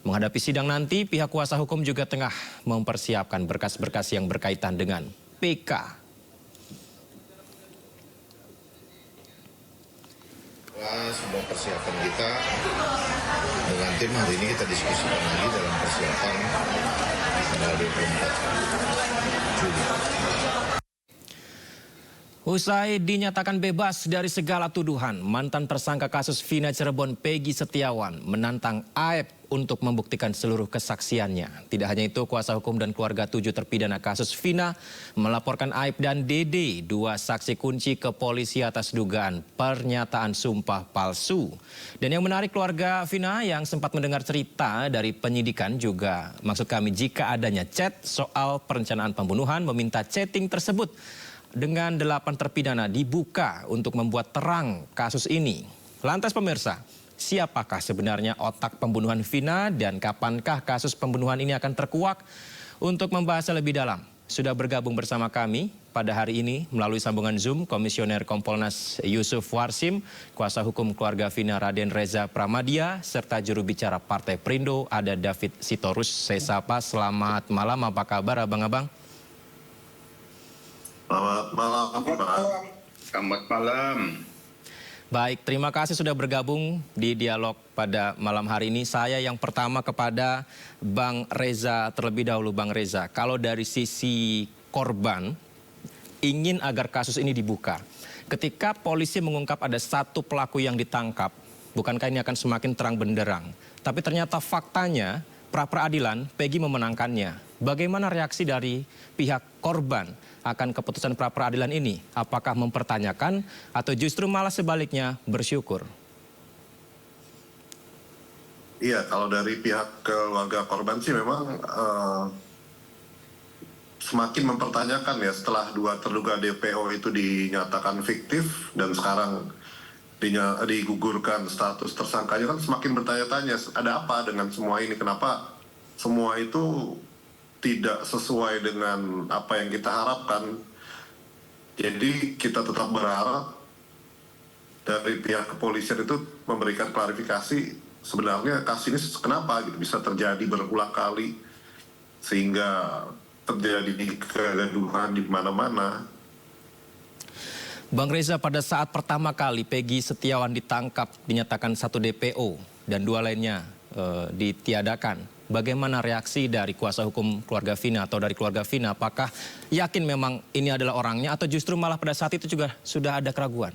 S1: Menghadapi sidang nanti, pihak kuasa hukum juga tengah mempersiapkan berkas-berkas yang berkaitan dengan PK.
S11: Semua persiapan kita dengan tim hari ini kita diskusikan lagi dalam persiapan tanggal 24 Juli.
S1: Usai dinyatakan bebas dari segala tuduhan, mantan tersangka kasus Vina Cirebon Peggy Setiawan menantang Aep untuk membuktikan seluruh kesaksiannya. Tidak hanya itu, kuasa hukum dan keluarga 7 terpidana kasus Vina melaporkan Aep dan Dede, 2 saksi kunci ke polisi atas dugaan pernyataan sumpah palsu. Dan yang menarik, keluarga Vina yang sempat mendengar cerita dari penyidikan juga, maksud kami jika adanya chat soal perencanaan pembunuhan, meminta chatting tersebut dengan 8 terpidana dibuka untuk membuat terang kasus ini. Lantas pemirsa, siapakah sebenarnya otak pembunuhan Vina dan kapankah kasus pembunuhan ini akan terkuak? Untuk membahasnya lebih dalam, sudah bergabung bersama kami pada hari ini melalui sambungan Zoom Komisioner Kompolnas Yusuf Warsim, kuasa hukum keluarga Vina Raden Reza Pramadya, serta juru bicara Partai Perindo ada David Sitorus. Saya sapa, selamat malam, apa kabar abang-abang?
S11: Selamat malam.
S12: Selamat malam.
S1: Baik, terima kasih sudah bergabung di dialog pada malam hari ini. Saya yang pertama kepada Bang Reza terlebih dahulu. Bang Reza, kalau dari sisi korban ingin agar kasus ini dibuka, ketika polisi mengungkap ada 1 pelaku yang ditangkap, bukankah ini akan semakin terang benderang? Tapi ternyata faktanya pra-peradilan Peggy memenangkannya. Bagaimana reaksi dari pihak korban akan keputusan pra-peradilan ini? Apakah mempertanyakan atau justru malah sebaliknya bersyukur?
S11: Iya, kalau dari pihak keluarga korban sih memang semakin mempertanyakan ya, setelah 2 terduga DPO itu dinyatakan fiktif dan sekarang digugurkan status tersangkanya, kan semakin bertanya-tanya ada apa dengan semua ini, kenapa semua itu tidak sesuai dengan apa yang kita harapkan. Jadi kita tetap berharap dari pihak kepolisian itu memberikan klarifikasi sebenarnya kasus ini kenapa gitu bisa terjadi berulang kali sehingga terjadi kegaduhan di mana-mana.
S1: Bang Reza, pada saat pertama kali Peggy Setiawan ditangkap, dinyatakan 1 DPO dan 2 lainnya ditiadakan, bagaimana reaksi dari kuasa hukum keluarga Vina atau dari keluarga Vina? Apakah yakin memang ini adalah orangnya atau justru malah pada saat itu juga sudah ada keraguan?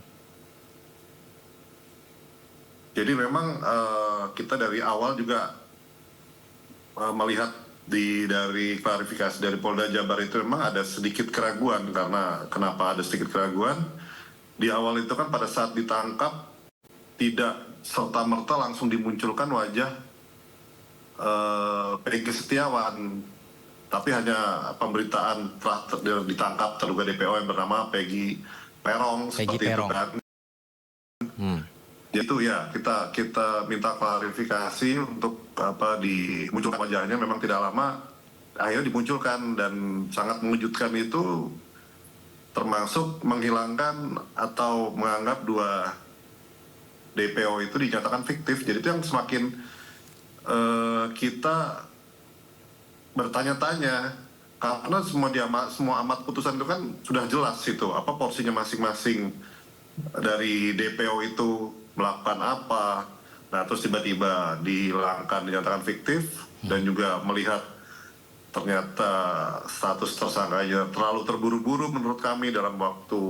S11: Jadi memang kita dari awal juga melihat dari klarifikasi dari Polda Jabar itu memang ada sedikit keraguan. Karena kenapa ada sedikit keraguan? Di awal itu kan pada saat ditangkap tidak serta-merta langsung dimunculkan wajah Peggy Setiawan, tapi hanya pemberitaan telah ditangkap terduga DPO yang bernama Peggy Perong, seperti itu kan. Itu ya kita minta klarifikasi untuk dimunculkan wajahnya. Memang tidak lama akhirnya dimunculkan dan sangat mengejutkan itu termasuk menghilangkan atau menganggap 2 DPO itu dinyatakan fiktif. Jadi itu yang semakin kita bertanya-tanya, karena semua amat putusan itu kan sudah jelas itu apa porsinya masing-masing dari DPO itu melakukan apa. Nah terus tiba-tiba dihilangkan, dinyatakan fiktif, dan juga melihat ternyata status tersangkanya terlalu terburu-buru menurut kami dalam waktu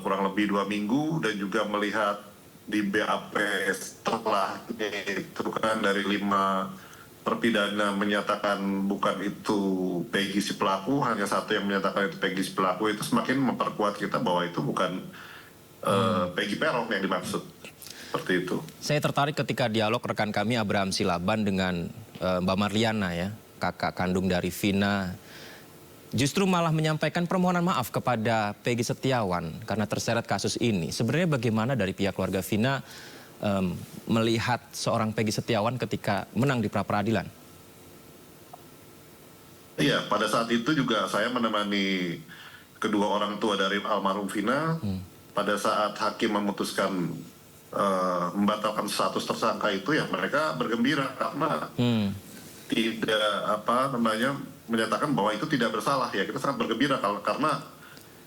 S11: kurang lebih 2 minggu, dan juga melihat di BAP setelahnya itu kan dari 5 terpidana menyatakan bukan itu Peggy si pelaku, hanya 1 yang menyatakan itu Peggy si pelaku, itu semakin memperkuat kita bahwa itu bukan Peggy Peron yang dimaksud. Seperti itu. Saya
S1: tertarik ketika dialog rekan kami Abraham Silaban dengan Mbak Marliana ya, kakak kandung dari Vina, justru malah menyampaikan permohonan maaf kepada Peggy Setiawan karena terseret kasus ini. Sebenarnya bagaimana dari pihak keluarga Vina melihat seorang Peggy Setiawan ketika menang di pra-peradilan?
S11: Iya, pada saat itu juga saya menemani kedua orang tua dari almarhum Vina. Pada saat hakim memutuskan membatalkan status tersangka itu, ya mereka bergembira karena tidak menyatakan bahwa itu tidak bersalah. Ya kita sangat bergembira karena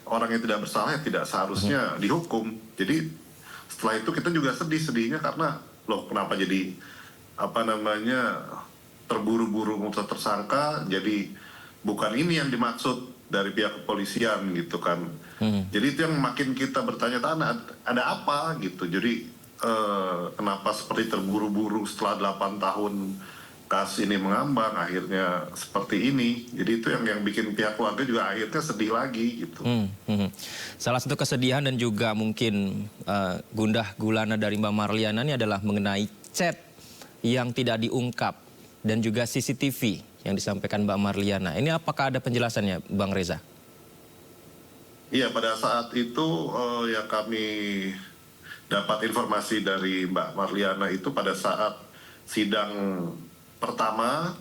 S11: orang yang tidak bersalah ya tidak seharusnya dihukum. Jadi setelah itu kita juga sedihnya karena loh kenapa jadi terburu-buru memutuskan tersangka, jadi bukan ini yang dimaksud dari pihak kepolisian gitu kan. Jadi itu yang makin kita bertanya-tanya ada apa gitu. Jadi kenapa seperti terburu-buru setelah 8 tahun kasus ini mengambang akhirnya seperti ini. Jadi itu yang bikin pihak keluarga juga akhirnya sedih lagi gitu.
S1: Salah satu kesedihan dan juga mungkin gundah gulana dari Mbak Marliana ini adalah mengenai chat yang tidak diungkap dan juga CCTV yang disampaikan Mbak Marliana. Ini apakah ada penjelasannya Bang Reza?
S11: Iya, pada saat itu ya kami dapat informasi dari Mbak Marliana itu pada saat sidang pertama,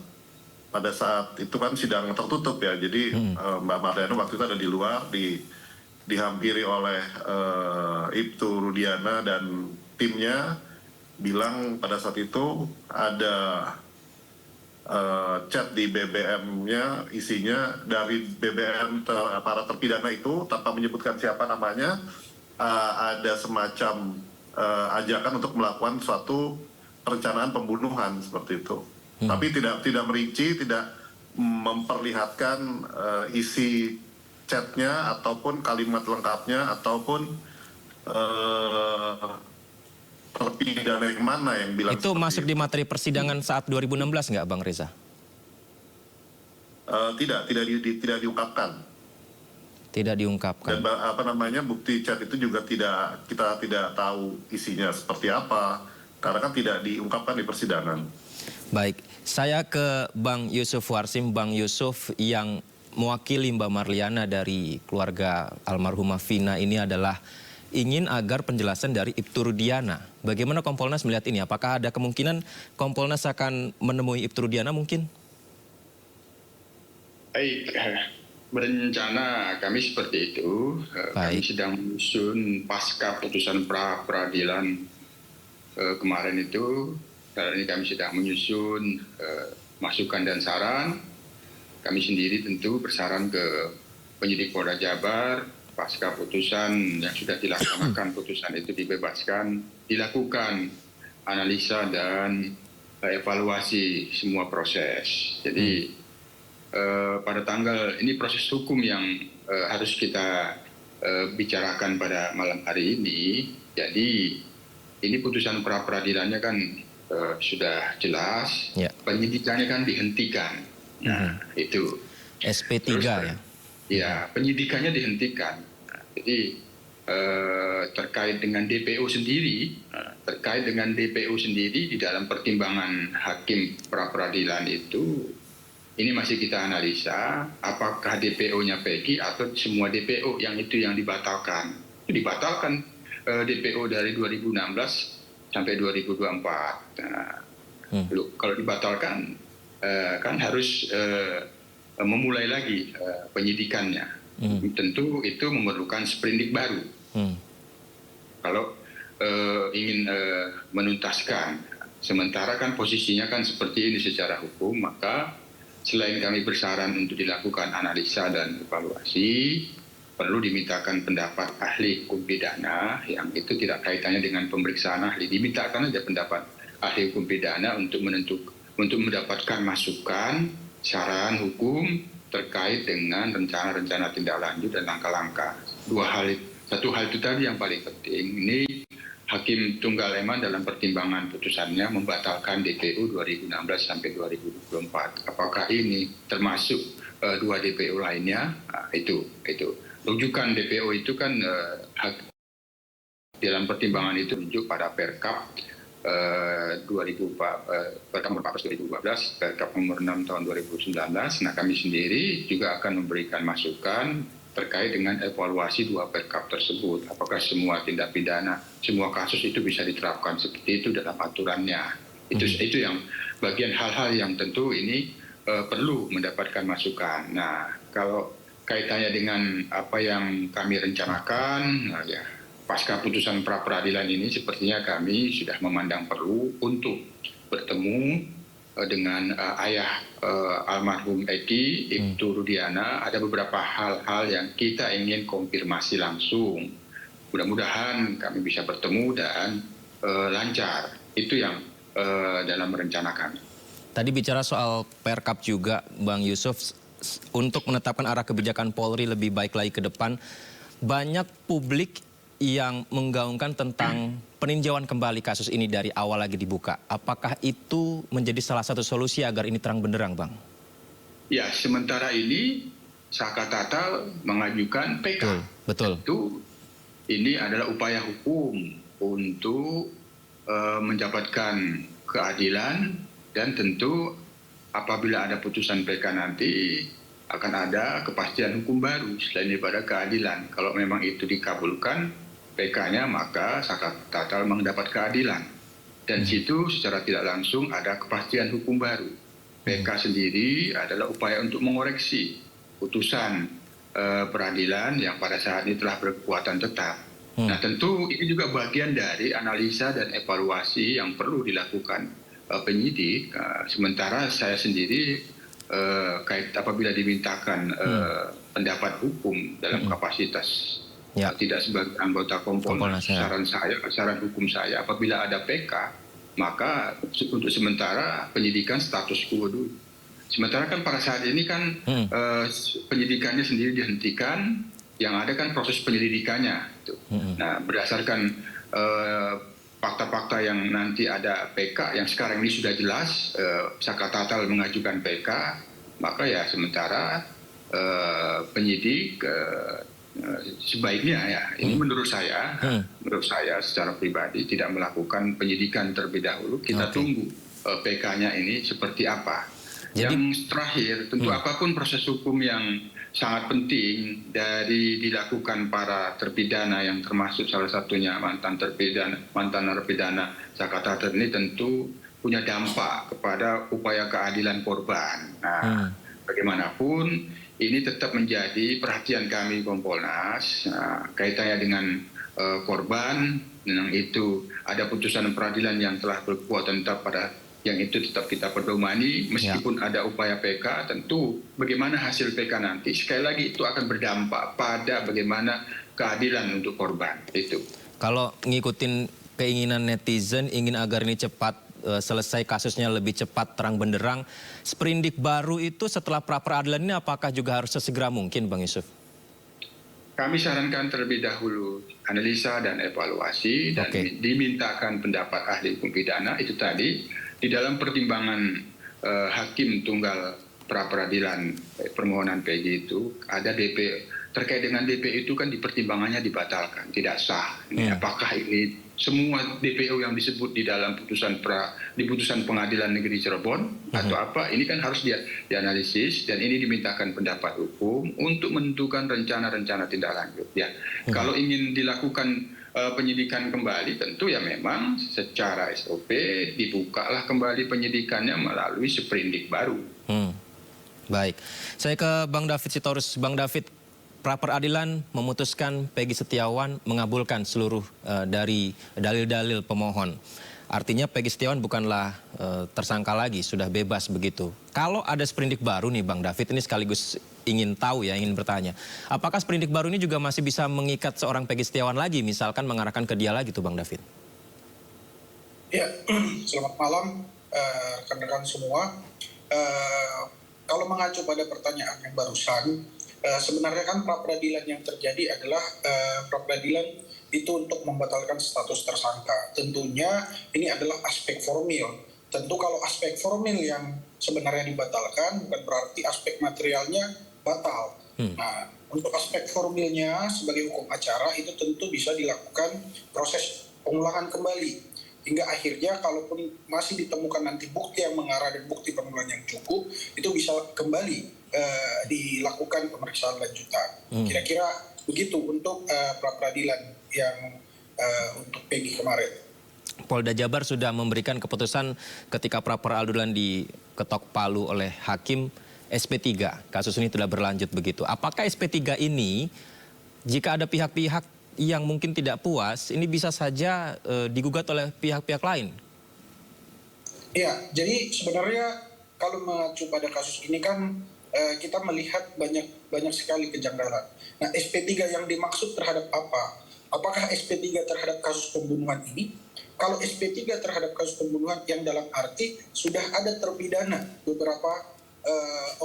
S11: pada saat itu kan sidang tertutup ya, jadi Mbak Marliana waktu itu ada di luar, dihampiri oleh Ibtu Rudiana dan timnya, bilang pada saat itu ada chat di BBM-nya, isinya dari BBM para terpidana itu tanpa menyebutkan siapa namanya, ada semacam ajakan untuk melakukan suatu perencanaan pembunuhan seperti itu. Tapi tidak merinci, tidak memperlihatkan isi chatnya ataupun kalimat lengkapnya ataupun terpidana yang mana yang bilang
S1: itu masuk di materi persidangan saat 2016 nggak Bang Reza?
S11: Tidak diungkapkan.
S1: Tidak diungkapkan.
S11: Dan bukti chat itu juga kita tidak tahu isinya seperti apa karena kan tidak diungkapkan di persidangan.
S1: Baik, saya ke Bang Yusuf Warsim. Bang Yusuf, yang mewakili Mbak Marliana dari keluarga almarhumah Vina ini adalah ingin agar penjelasan dari Ibtu Rudiana. Bagaimana Kompolnas melihat ini? Apakah ada kemungkinan Kompolnas akan menemui Ibtu Rudiana mungkin?
S12: Baik, berencana kami seperti itu. Kami sedang menyusun pasca putusan pra-peradilan kemarin itu. Saat ini kami sedang menyusun masukan dan saran. Kami sendiri tentu bersaran ke penyidik Polda Jabar, pasca putusan yang sudah dilaksanakan, putusan itu dibebaskan, dilakukan analisa dan evaluasi semua proses. Jadi pada tanggal ini proses hukum yang harus kita bicarakan pada malam hari ini. Jadi ini putusan pra peradilannya kan sudah jelas, penyidikannya kan dihentikan. Nah, itu
S1: SP3 ya.
S12: Ya, penyidikannya dihentikan. Jadi terkait dengan DPO sendiri, di dalam pertimbangan hakim pra peradilan itu, ini masih kita analisa apakah DPO-nya Peggy atau semua DPO yang dibatalkan. Itu dibatalkan DPO dari 2016 sampai 2024. Nah, kalau dibatalkan kan harus memulai lagi penyidikannya. Tentu itu memerlukan sprindik baru. Kalau ingin menuntaskan, sementara kan posisinya kan seperti ini secara hukum, maka selain kami bersaran untuk dilakukan analisa dan evaluasi, perlu dimintakan pendapat ahli hukum pidana yang itu tidak kaitannya dengan pemeriksaan ahli. Dimintakan aja pendapat ahli hukum pidana untuk mendapatkan masukan, saran hukum terkait dengan rencana-rencana tindak lanjut dan langkah-langkah. Satu hal itu tadi yang paling penting. Ini Hakim Tunggal Eman dalam pertimbangan putusannya membatalkan DPO 2016 sampai 2024. Apakah ini termasuk 2 DPO lainnya? Nah, itu. Rujukan DPO itu kan dalam pertimbangan itu rujuk pada Perkap 2014, Perkap nomor 6 tahun 2019. Nah, kami sendiri juga akan memberikan masukan terkait dengan evaluasi 2 Perkap tersebut. Apakah semua tindak pidana, semua kasus itu bisa diterapkan seperti itu dalam aturannya. Itu yang bagian hal-hal yang tentu ini perlu mendapatkan masukan. Nah, kalau kaitannya dengan apa yang kami rencanakan, nah ya, pasca putusan pra-peradilan ini sepertinya kami sudah memandang perlu untuk bertemu dengan ayah almarhum Eki, Ibtu Rudiana. Ada beberapa hal-hal yang kita ingin konfirmasi langsung. Mudah-mudahan kami bisa bertemu dan lancar. Itu yang dalam rencana kami.
S1: Tadi bicara soal Perkap juga, Bang Yusuf, untuk menetapkan arah kebijakan Polri lebih baik lagi ke depan, banyak publik yang menggaungkan tentang peninjauan kembali kasus ini dari awal lagi dibuka. Apakah itu menjadi salah satu solusi agar ini terang benderang, Bang?
S12: Ya, sementara ini Saka Tatal mengajukan PK.
S1: Betul.
S12: Itu ini adalah upaya hukum untuk mendapatkan keadilan, dan tentu apabila ada putusan PK nanti akan ada kepastian hukum baru selain daripada keadilan. Kalau memang itu dikabulkan PK-nya, maka Saka Tatal mendapat keadilan. Dan situ secara tidak langsung ada kepastian hukum baru. PK sendiri adalah upaya untuk mengoreksi putusan peradilan yang pada saat ini telah berkekuatan tetap. Nah, tentu ini juga bagian dari analisa dan evaluasi yang perlu dilakukan penyidik. Sementara saya sendiri apabila dimintakan pendapat hukum dalam kapasitas tidak sebagai anggota Kompolnas, saran hukum saya, apabila ada PK, maka untuk sementara penyidikan status quo dulu. Sementara kan pada saat ini kan penyidikannya sendiri dihentikan, yang ada kan proses penyelidikannya. Nah, berdasarkan fakta-fakta yang nanti ada PK, yang sekarang ini sudah jelas, Saka Tatal mengajukan PK, maka ya sementara penyidik sebaiknya ya, ini menurut saya secara pribadi tidak melakukan penyidikan terlebih dahulu. Kita tunggu PK-nya ini seperti apa. Jadi, yang terakhir, tentu apapun proses hukum yang sangat penting dari dilakukan para terpidana, yang termasuk salah satunya mantan narapidana Saka Tatal ini, tentu punya dampak kepada upaya keadilan korban. Nah, bagaimanapun ini tetap menjadi perhatian kami Kompolnas, kaitannya dengan korban, yang itu ada putusan peradilan yang telah berkekuatan tetap pada yang itu tetap kita pedomani, meskipun ada upaya PK, tentu bagaimana hasil PK nanti, sekali lagi itu akan berdampak pada bagaimana keadilan untuk korban itu.
S1: Kalau ngikutin keinginan netizen, ingin agar ini cepat selesai kasusnya lebih cepat terang benderang, sprindik baru itu setelah pra-peradilan ini apakah juga harus sesegera mungkin, Bang Yusuf?
S12: Kami sarankan terlebih dahulu analisa dan evaluasi, dan dimintakan pendapat ahli hukum pidana. Itu tadi di dalam pertimbangan Hakim Tunggal pra-peradilan permohonan PJ itu ada DP. Terkait dengan DP itu kan di pertimbangannya dibatalkan, tidak sah. Apakah ini semua DPO yang disebut di dalam putusan pengadilan negeri Cirebon atau apa? Ini kan harus dianalisis, dan ini dimintakan pendapat hukum untuk menentukan rencana-rencana tindak lanjut. Ya, kalau ingin dilakukan penyidikan kembali, tentu ya memang secara SOP dibukalah kembali penyidikannya melalui sprindik baru.
S1: Baik, saya ke Bang David Sitorus. Bang David, pra peradilan memutuskan Peggy Setiawan mengabulkan seluruh dari dalil-dalil pemohon. Artinya Peggy Setiawan bukanlah tersangka lagi, sudah bebas begitu. Kalau ada sprindik baru nih Bang David, ini sekaligus ingin tahu ya, ingin bertanya. Apakah sprindik baru ini juga masih bisa mengikat seorang Peggy Setiawan lagi, misalkan mengarahkan ke dia lagi tuh Bang David?
S13: Ya, selamat malam rekan-rekan semua. Kalau mengacu pada pertanyaan yang barusan, sebenarnya kan pra peradilan yang terjadi adalah pra peradilan itu untuk membatalkan status tersangka. Tentunya ini adalah aspek formil. Tentu kalau aspek formil yang sebenarnya dibatalkan bukan berarti aspek materialnya batal. Nah, untuk aspek formilnya sebagai hukum acara itu tentu bisa dilakukan proses pengulangan kembali. Hingga akhirnya kalaupun masih ditemukan nanti bukti yang mengarah dan bukti pemulangan yang cukup, itu bisa kembali dilakukan pemeriksaan lanjutan. Kira-kira begitu untuk pra peradilan yang untuk Peggy kemarin.
S1: Polda Jabar sudah memberikan keputusan ketika pra peradilan diketok palu oleh hakim SP3. Kasus ini telah berlanjut begitu. Apakah SP3 ini jika ada pihak-pihak yang mungkin tidak puas, ini bisa saja digugat oleh pihak-pihak lain?
S13: Iya, jadi sebenarnya kalau mengacu pada kasus ini kan kita melihat banyak sekali kejanggalan. Nah, SP3 yang dimaksud terhadap apa? Apakah SP3 terhadap kasus pembunuhan ini? Kalau SP3 terhadap kasus pembunuhan yang dalam arti sudah ada terpidana, beberapa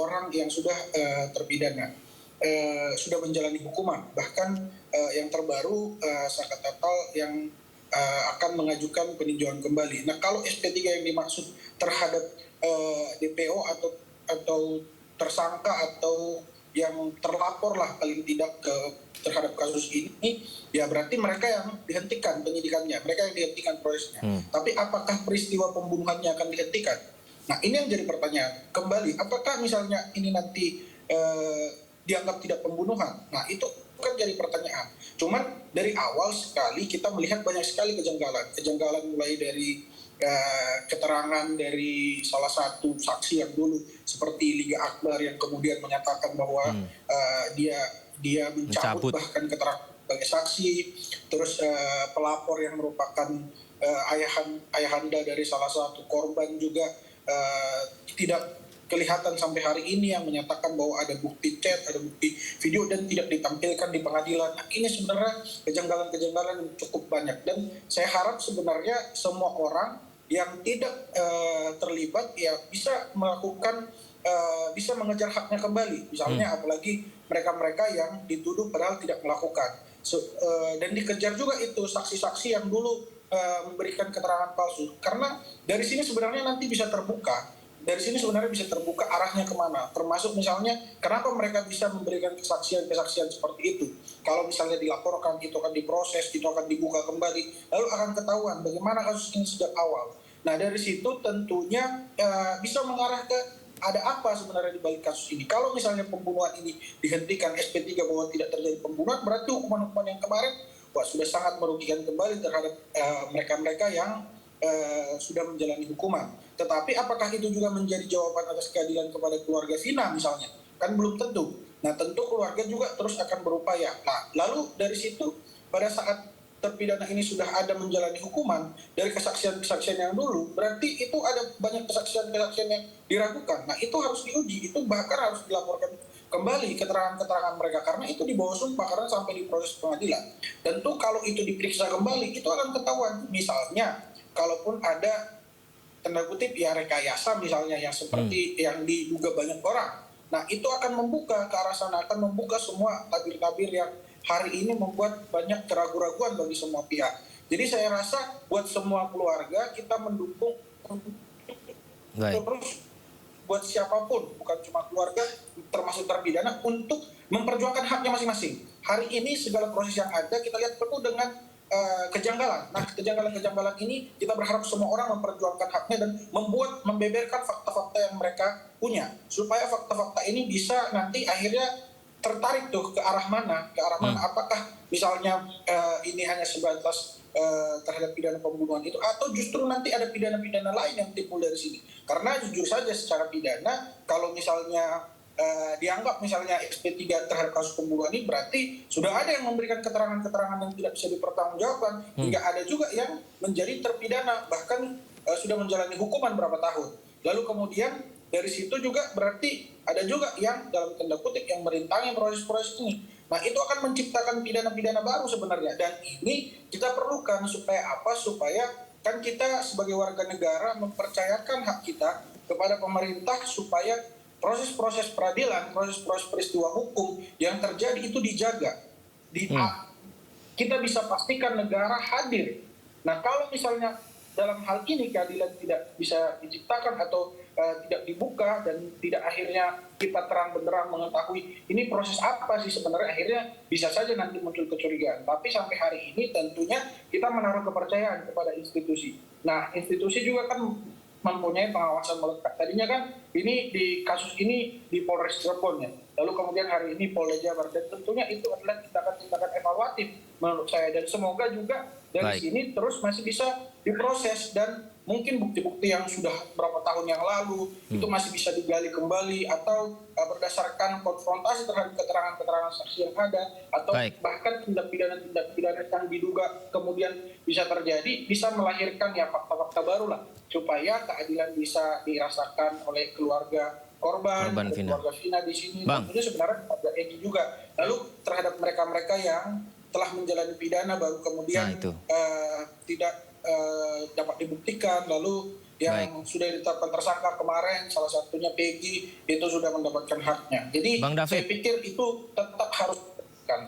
S13: orang yang sudah terpidana, sudah menjalani hukuman. Bahkan yang terbaru Saka Tatal yang akan mengajukan peninjauan kembali. Nah, kalau SP3 yang dimaksud terhadap DPO atau tersangka atau yang terlapor lah paling tidak terhadap kasus ini, ya berarti mereka yang dihentikan penyidikannya, mereka yang dihentikan prosesnya. Tapi apakah peristiwa pembunuhannya akan dihentikan? Nah, ini yang jadi pertanyaan. Kembali, apakah misalnya ini nanti dianggap tidak pembunuhan? Nah, itu kan jadi pertanyaan. Cuman dari awal sekali kita melihat banyak sekali kejanggalan. Kejanggalan mulai dari keterangan dari salah satu saksi yang dulu seperti Liga Akbar yang kemudian menyatakan bahwa dia mencabut bahkan keterangan sebagai saksi. Terus pelapor yang merupakan ayahanda dari salah satu korban juga tidak kelihatan sampai hari ini, yang menyatakan bahwa ada bukti chat, ada bukti video dan tidak ditampilkan di pengadilan. Nah, ini sebenarnya kejanggalan-kejanggalan yang cukup banyak, dan saya harap sebenarnya semua orang yang tidak terlibat ya bisa melakukan bisa mengejar haknya kembali. Misalnya apalagi mereka-mereka yang dituduh padahal tidak melakukan. Dan dikejar juga itu saksi-saksi yang dulu memberikan keterangan palsu. Karena dari sini sebenarnya nanti bisa terbuka. Dari sini sebenarnya bisa terbuka arahnya kemana. Termasuk misalnya kenapa mereka bisa memberikan kesaksian-kesaksian seperti itu. Kalau misalnya dilaporkan, itu akan diproses, itu akan dibuka kembali. Lalu akan ketahuan bagaimana kasus ini sejak awal. Nah, dari situ tentunya bisa mengarah ke ada apa sebenarnya di balik kasus ini. Kalau misalnya pembunuhan ini dihentikan SP3 bahwa tidak terjadi pembunuhan, berarti hukuman-hukuman yang kemarin sudah sangat merugikan kembali terhadap mereka-mereka yang sudah menjalani hukuman. Tetapi apakah itu juga menjadi jawaban atas keadilan kepada keluarga Vina misalnya? Kan belum tentu. Nah, tentu keluarga juga terus akan berupaya. Nah, lalu dari situ pada saat terpidana ini sudah ada menjalani hukuman dari kesaksian-kesaksian yang dulu, berarti itu ada banyak kesaksian-kesaksian yang diragukan. Nah, itu harus diuji, itu bahkan harus dilaporkan kembali keterangan-keterangan mereka, karena itu di bawah sumpah, karena sampai di proses pengadilan. Tentu kalau itu diperiksa kembali, itu akan ketahuan. Misalnya, kalaupun ada tanda kutip ya rekayasa misalnya yang seperti yang diduga banyak orang. Nah, itu akan membuka ke arah sana, akan membuka semua tabir-tabir yang hari ini membuat banyak keraguan-raguan bagi semua pihak. Jadi saya rasa buat semua keluarga kita mendukung terus buat siapapun, bukan cuma keluarga termasuk terpidana, untuk memperjuangkan haknya masing-masing. Hari ini segala proses yang ada kita lihat penuh dengan kejanggalan. Nah, kejanggalan-kejanggalan ini kita berharap semua orang memperjuangkan haknya dan membeberkan fakta-fakta yang mereka punya, supaya fakta-fakta ini bisa nanti akhirnya tertarik tuh ke arah mana, apakah misalnya ini hanya sebatas terhadap pidana pembunuhan itu, atau justru nanti ada pidana-pidana lain yang timbul dari sini. Karena jujur saja secara pidana, kalau misalnya dianggap misalnya SP3 terhadap kasus pembunuhan ini, berarti sudah ada yang memberikan keterangan-keterangan yang tidak bisa dipertanggungjawabkan, hingga ada juga yang menjadi terpidana, bahkan sudah menjalani hukuman berapa tahun. Lalu kemudian dari situ juga berarti ada juga yang dalam tanda kutip yang merintangi proses-proses ini. Nah, itu akan menciptakan pidana-pidana baru sebenarnya, dan ini kita perlukan supaya apa? Supaya kan kita sebagai warga negara mempercayakan hak kita kepada pemerintah supaya proses-proses peradilan, proses-proses peristiwa hukum yang terjadi itu dijaga. Kita bisa pastikan negara hadir. Nah, kalau misalnya dalam hal ini keadilan tidak bisa diciptakan atau tidak dibuka, dan tidak akhirnya kita terang benderang mengetahui ini proses apa sih sebenarnya, akhirnya bisa saja nanti muncul kecurigaan. Tapi sampai hari ini tentunya kita menaruh kepercayaan kepada institusi. Nah, institusi juga kan mempunyai pengawasan melekat. Tadinya kan ini di kasus ini di Polres Cirebon ya, lalu kemudian hari ini Polda Jabar, dan tentunya itu adalah tindakan-tindakan evaluatif menurut saya, dan semoga juga dari sini terus masih bisa diproses, dan mungkin bukti-bukti yang sudah berapa tahun yang lalu itu masih bisa digali kembali, atau berdasarkan konfrontasi terhadap keterangan-keterangan saksi yang ada, atau bahkan tindak pidana yang diduga kemudian bisa terjadi, bisa melahirkan ya fakta-fakta baru lah, supaya keadilan bisa dirasakan oleh keluarga korban keluarga Vina di sini. Tentunya sebenarnya ada Egi juga. Lalu terhadap mereka-mereka yang telah menjalani pidana baru kemudian tidak dapat dibuktikan, lalu yang sudah ditetapkan tersangka kemarin, salah satunya Peggy, itu sudah mendapatkan haknya. Jadi saya pikir itu tetap harus dilakukan.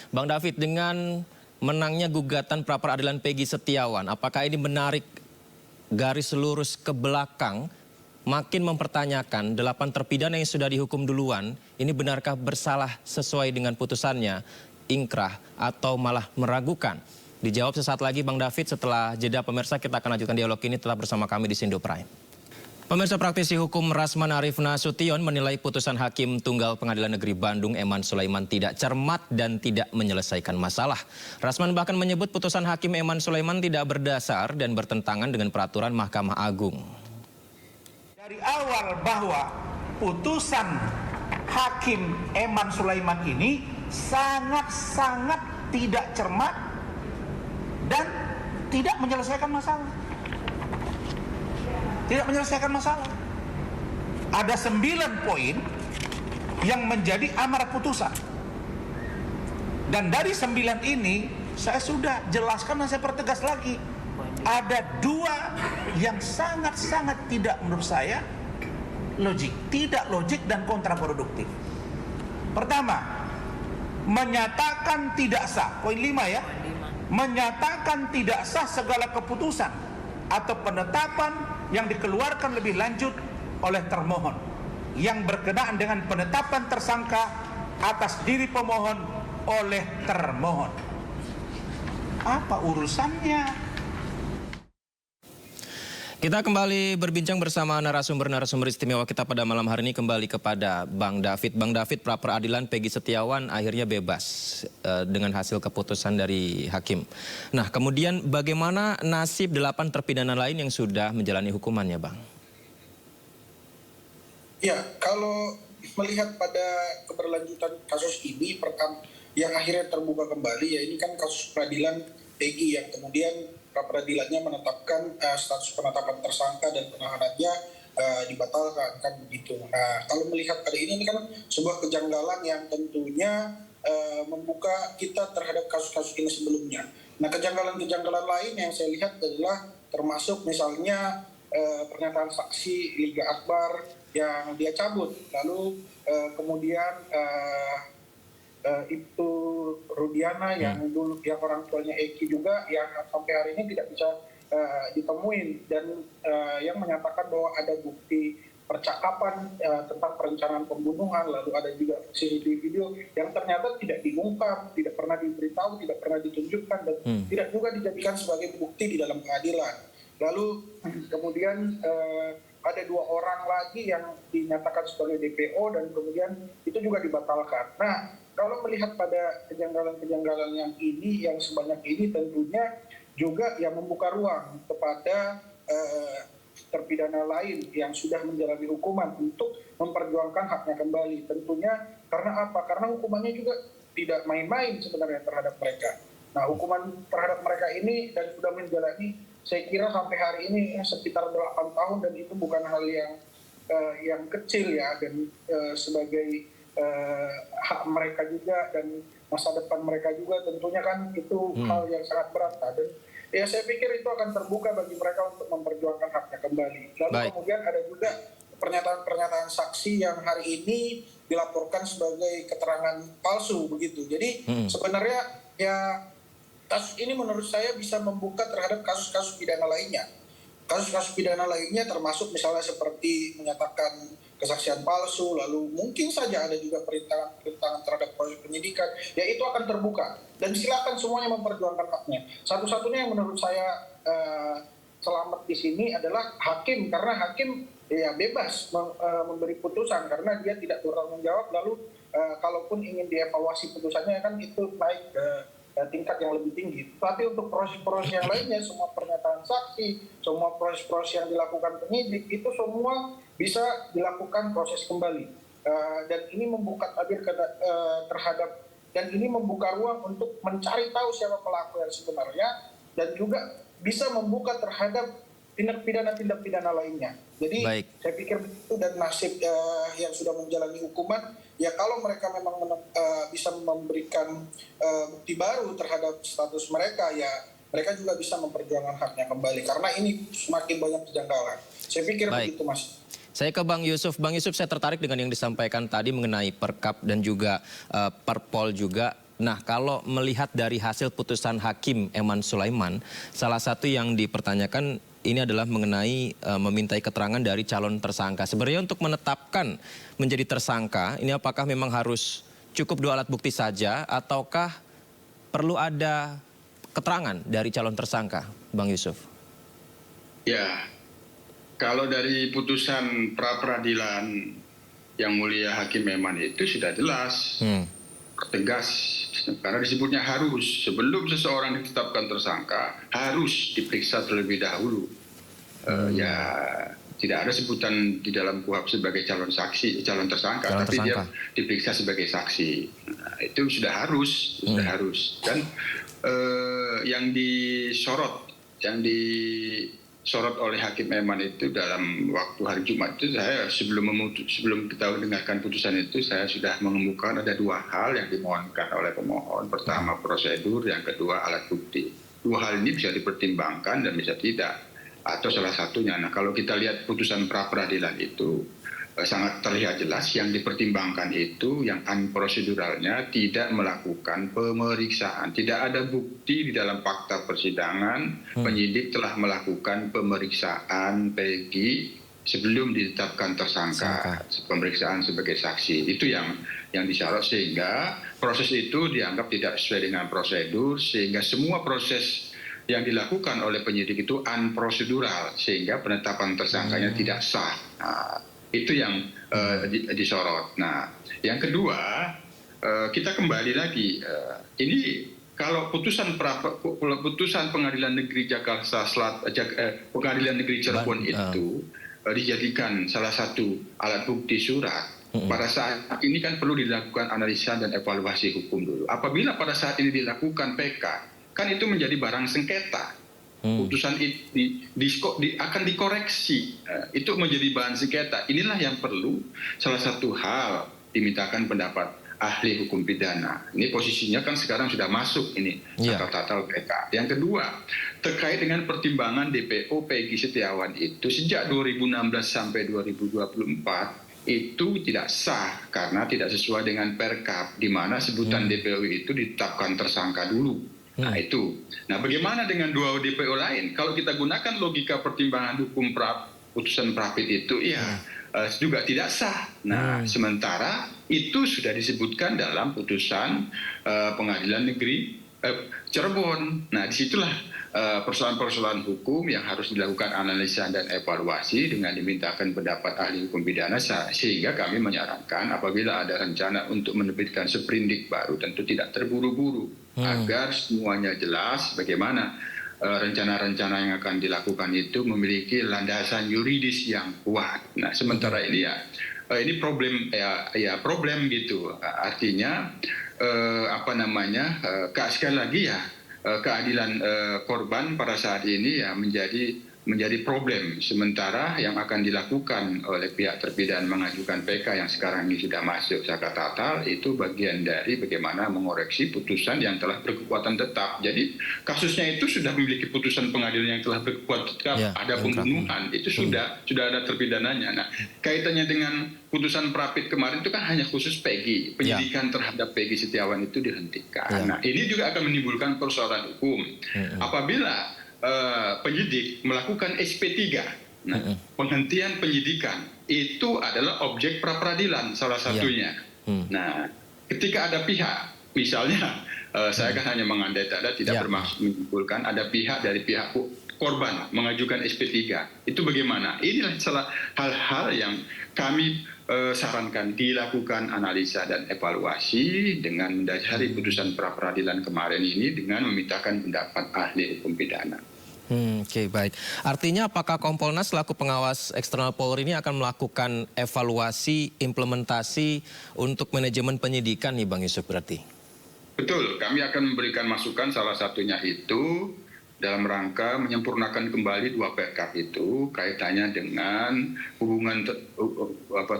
S1: Bang David, dengan menangnya gugatan pra-peradilan Peggy Setiawan, apakah ini menarik garis lurus ke belakang, makin mempertanyakan 8 terpidana yang sudah dihukum duluan, ini benarkah bersalah sesuai dengan putusannya, ingkrah, atau malah meragukan? Dijawab sesaat lagi Bang David. Setelah jeda pemirsa, kita akan lanjutkan dialog ini, tetap bersama kami di Sindo Prime. Pemirsa, praktisi hukum Rasman Arif Nasution menilai putusan Hakim Tunggal Pengadilan Negeri Bandung Eman Sulaiman tidak cermat dan tidak menyelesaikan masalah. Rasman bahkan menyebut putusan Hakim Eman Sulaiman tidak berdasar dan bertentangan dengan peraturan Mahkamah Agung.
S14: Dari awal bahwa putusan Hakim Eman Sulaiman ini sangat-sangat tidak cermat dan tidak menyelesaikan masalah. Tidak menyelesaikan masalah. Ada 9 poin yang menjadi amarat putusan. Dan dari 9 ini saya sudah jelaskan dan saya pertegas lagi. Ada 2 yang sangat-sangat tidak menurut saya logik. Tidak logik dan kontraproduktif. Pertama, menyatakan tidak sah. Poin 5 ya. Menyatakan tidak sah segala keputusan atau penetapan yang dikeluarkan lebih lanjut oleh termohon yang berkenaan dengan penetapan tersangka atas diri pemohon oleh termohon. Apa urusannya?
S1: Kita kembali berbincang bersama narasumber istimewa kita pada malam hari ini, kembali kepada Bang David. Bang David, pra-peradilan Peggy Setiawan akhirnya bebas dengan hasil keputusan dari hakim. Nah, kemudian bagaimana nasib 8 terpidana lain yang sudah menjalani hukumannya, Bang?
S13: Ya, kalau melihat pada keberlanjutan kasus ini, yang akhirnya terbuka kembali, ya ini kan kasus peradilan Peggy yang kemudian pra-peradilannya menetapkan status penetapan tersangka dan penahanannya dibatalkan, kan begitu. Nah, kalau melihat pada ini kan sebuah kejanggalan yang tentunya membuka kita terhadap kasus-kasus ini sebelumnya. Nah, kejanggalan-kejanggalan lain yang saya lihat adalah termasuk misalnya pernyataan saksi Liga Akbar yang dia cabut, lalu kemudian itu Rudiana yang dulu yang orang tuanya Eki juga yang sampai hari ini tidak bisa ditemuin, dan yang menyatakan bahwa ada bukti percakapan tentang perencanaan pembunuhan, lalu ada juga CCTV video yang ternyata tidak diungkap, tidak pernah diberitahu, tidak pernah ditunjukkan, dan tidak juga dijadikan sebagai bukti di dalam pengadilan. Lalu kemudian ada 2 orang lagi yang dinyatakan sebagai DPO dan kemudian itu juga dibatalkan. Nah, kalau melihat pada kejanggalan-kejanggalan yang ini, yang sebanyak ini, tentunya juga yang membuka ruang kepada terpidana lain yang sudah menjalani hukuman untuk memperjuangkan haknya kembali. Tentunya karena apa? Karena hukumannya juga tidak main-main sebenarnya terhadap mereka. Nah, hukuman terhadap mereka ini dan sudah menjalani, saya kira sampai hari ini sekitar 8 tahun, dan itu bukan hal yang kecil ya, dan sebagai hak mereka juga dan masa depan mereka juga, tentunya kan itu hal yang sangat berat. Dan ya saya pikir itu akan terbuka bagi mereka untuk memperjuangkan haknya kembali. Lalu kemudian ada juga pernyataan-pernyataan saksi yang hari ini dilaporkan sebagai keterangan palsu begitu. Jadi sebenarnya ya kasus ini menurut saya bisa membuka terhadap kasus-kasus pidana lainnya. Kasus-kasus pidana lainnya termasuk misalnya seperti menyatakan kesaksian palsu, lalu mungkin saja ada juga perintangan terhadap proses penyidikan. Ya itu akan terbuka dan silakan semuanya memperjuangkan haknya. Satu-satunya yang menurut saya selamat di sini adalah hakim, karena hakim ya bebas memberi putusan karena dia tidak bertanggung jawab. Lalu kalaupun ingin dievaluasi putusannya kan itu naik ke tingkat yang lebih tinggi. Tapi untuk proses-proses yang lainnya, semua pernyataan saksi, semua proses-proses yang dilakukan penyidik, itu semua bisa dilakukan proses kembali. Dan ini membuka tabir terhadap, dan ini membuka ruang untuk mencari tahu siapa pelaku yang sebenarnya, dan juga bisa membuka terhadap tindak pidana lainnya. Jadi saya pikir itu, dan nasib yang sudah menjalani hukuman, ya kalau mereka memang bisa memberikan bukti baru terhadap status mereka, ya mereka juga bisa memperjuangkan haknya kembali. Karena ini semakin banyak kejanggalan. Saya pikir begitu, Mas.
S1: Saya ke Bang Yusuf. Bang Yusuf, saya tertarik dengan yang disampaikan tadi mengenai Perkap dan juga Perpol juga. Nah, kalau melihat dari hasil putusan Hakim Eman Sulaiman, salah satu yang dipertanyakan ini adalah mengenai memintai keterangan dari calon tersangka. Sebenarnya untuk menetapkan menjadi tersangka, ini apakah memang harus cukup 2 alat bukti saja ataukah perlu ada keterangan dari calon tersangka, Bang Yusuf?
S12: Ya, kalau dari putusan pra-peradilan yang mulia Hakim Eman itu sudah jelas, tegas, karena disebutnya harus, sebelum seseorang ditetapkan tersangka harus diperiksa terlebih dahulu. Ya tidak ada sebutan di dalam KUHP sebagai calon tersangka, tapi dia diperiksa sebagai saksi. Nah, itu sudah harus, Dan yang disorot oleh Hakim Eman itu dalam waktu hari Jumat itu, saya sebelum kita dengarkan putusan itu, saya sudah mengemukakan ada 2 hal yang dimohonkan oleh pemohon. Pertama prosedur, yang kedua alat bukti. 2 hal ini bisa dipertimbangkan dan bisa tidak, atau salah satunya. Nah, kalau kita lihat putusan pra-peradilan itu sangat terlihat jelas yang dipertimbangkan itu yang proseduralnya tidak melakukan pemeriksaan. Tidak ada bukti di dalam fakta persidangan penyidik telah melakukan pemeriksaan Peggy sebelum ditetapkan tersangka, pemeriksaan sebagai saksi. Itu yang disorot, sehingga proses itu dianggap tidak sesuai dengan prosedur, sehingga semua proses yang dilakukan oleh penyidik itu unprosedural, sehingga penetapan tersangkanya tidak sah. Nah, itu yang disorot. Nah, yang kedua, kita kembali lagi. Ini kalau putusan Pengadilan Negeri Jakarta Selatan, Pengadilan Negeri Cirebon itu dijadikan salah satu alat bukti surat, pada saat ini kan perlu dilakukan analisa dan evaluasi hukum dulu. Apabila pada saat ini dilakukan PK, kan itu menjadi barang sengketa. Putusan itu akan dikoreksi, itu menjadi bahan sengketa. Inilah yang perlu, salah satu hal dimintakan pendapat ahli hukum pidana. Ini posisinya kan sekarang sudah masuk ini tata PK. Yang kedua, terkait dengan pertimbangan DPO Peggy Setiawan itu sejak 2016 sampai 2024 itu tidak sah karena tidak sesuai dengan Perkap, di mana sebutan DPO itu ditetapkan tersangka dulu. Nah itu. Nah, bagaimana dengan 2 DPO lain? Kalau kita gunakan logika pertimbangan hukum putusan Prapit itu, juga tidak sah. Nah, sementara itu sudah disebutkan dalam putusan Pengadilan Negeri Cirebon. Nah, disitulah persoalan-persoalan hukum yang harus dilakukan analisa dan evaluasi dengan dimintakan pendapat ahli hukum pidana, sehingga kami menyarankan apabila ada rencana untuk menerbitkan sprindik baru tentu tidak terburu-buru agar semuanya jelas bagaimana rencana-rencana yang akan dilakukan itu memiliki landasan yuridis yang kuat. Nah, sementara ini ini problem gitu. Artinya sekali lagi keadilan korban pada saat ini menjadi problem. Sementara yang akan dilakukan oleh pihak terpidana mengajukan PK yang sekarang ini sudah masuk zakat tatal itu bagian dari bagaimana mengoreksi putusan yang telah berkekuatan tetap. Jadi kasusnya itu sudah memiliki putusan pengadilan yang telah berkekuatan tetap. Ada pembunuhan, itu sudah ada terpidananya. Nah, kaitannya dengan putusan Prapit kemarin itu kan hanya khusus Peggy. Penyidikan terhadap Peggy Setiawan itu dihentikan. Nah, ini juga akan menimbulkan persoalan hukum. Apabila penyidik melakukan SP3, penghentian penyidikan itu adalah objek pra-peradilan salah satunya. Nah, ketika ada pihak, misalnya saya kan hanya mengandai tidak bermaksud menyimpulkan, ada pihak dari pihak korban mengajukan SP3, itu bagaimana? Inilah salah hal-hal yang kami sarankan dilakukan analisa dan evaluasi dengan mendasari putusan pra-peradilan kemarin ini dengan memintakan pendapat ahli hukum pidana.
S1: Oke, baik. Artinya apakah Kompolnas selaku pengawas eksternal Polri ini akan melakukan evaluasi implementasi untuk manajemen penyidikan nih Bang Yusuf berarti?
S12: Betul, kami akan memberikan masukan salah satunya itu dalam rangka menyempurnakan kembali 2 perkap itu kaitannya dengan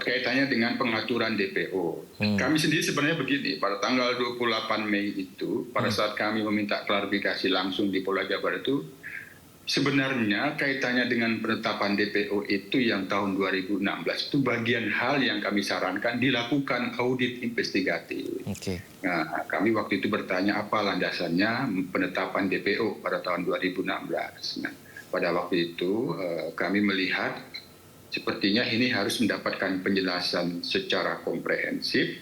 S12: kaitannya dengan pengaturan DPO. Kami sendiri sebenarnya begini, pada tanggal 28 Mei itu pada saat kami meminta klarifikasi langsung di Polda Jabar itu sebenarnya kaitannya dengan penetapan DPO itu yang tahun 2016 itu bagian hal yang kami sarankan dilakukan audit investigatif. Nah, kami waktu itu bertanya apa landasannya penetapan DPO pada tahun 2016. Nah, pada waktu itu kami melihat sepertinya ini harus mendapatkan penjelasan secara komprehensif,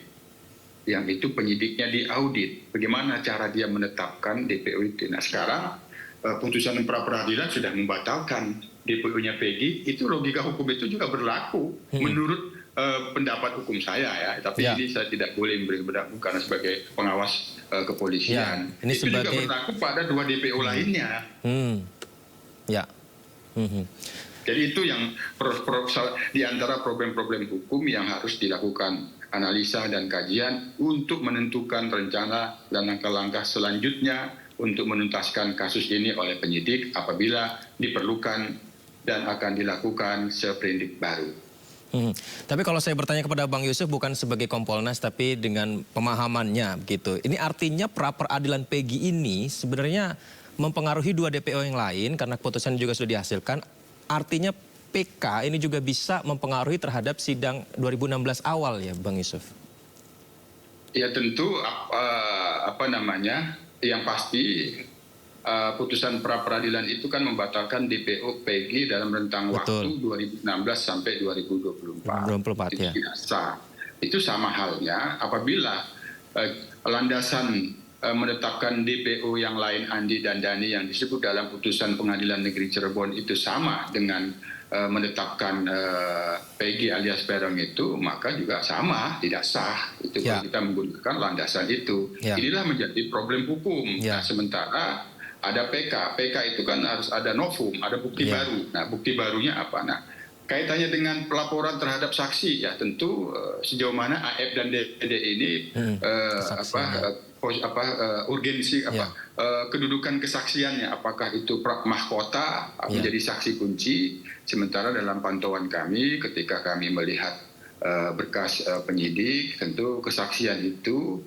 S12: yang itu penyidiknya diaudit. Bagaimana cara dia menetapkan DPO itu. Nah, sekarang putusan pra-peradilan sudah membatalkan DPO-nya Peggy, itu logika hukum itu juga berlaku menurut pendapat hukum saya ya. Tapi ini saya tidak boleh memberi pendapat karena sebagai pengawas kepolisian. Ini itu juga berlaku pada 2 DPO lainnya. Jadi itu yang di antara problem-problem hukum yang harus dilakukan analisa dan kajian untuk menentukan rencana dan langkah-langkah selanjutnya untuk menuntaskan kasus ini oleh penyidik apabila diperlukan dan akan dilakukan sprindik baru.
S1: Tapi kalau saya bertanya kepada Bang Yusuf bukan sebagai Kompolnas tapi dengan pemahamannya gitu. Ini artinya pra-peradilan Peggy ini sebenarnya mempengaruhi 2 DPO yang lain karena keputusan juga sudah dihasilkan. Artinya PK ini juga bisa mempengaruhi terhadap sidang 2016 awal ya Bang Yusuf?
S12: Ya tentu yang pasti putusan pra-peradilan itu kan membatalkan DPO Peggy dalam rentang waktu 2016 sampai 2024. Itu tidak sah. Itu sama halnya apabila landasan menetapkan DPO yang lain Andi dan Dhani yang disebut dalam putusan Pengadilan Negeri Cirebon itu sama dengan menetapkan Peggy alias Peron itu, maka juga sama, tidak sah. Itu kalau kita menggunakan landasan itu. Inilah menjadi problem hukum. Nah, sementara ada PK. PK itu kan harus ada novum, ada bukti baru. Nah, bukti barunya apa? Nah, kaitannya dengan pelaporan terhadap saksi, ya tentu sejauh mana AF dan DD ini urgensi kedudukan kesaksiannya, apakah itu mahkota menjadi saksi kunci. Sementara dalam pantauan kami ketika kami melihat berkas penyidik, tentu kesaksian itu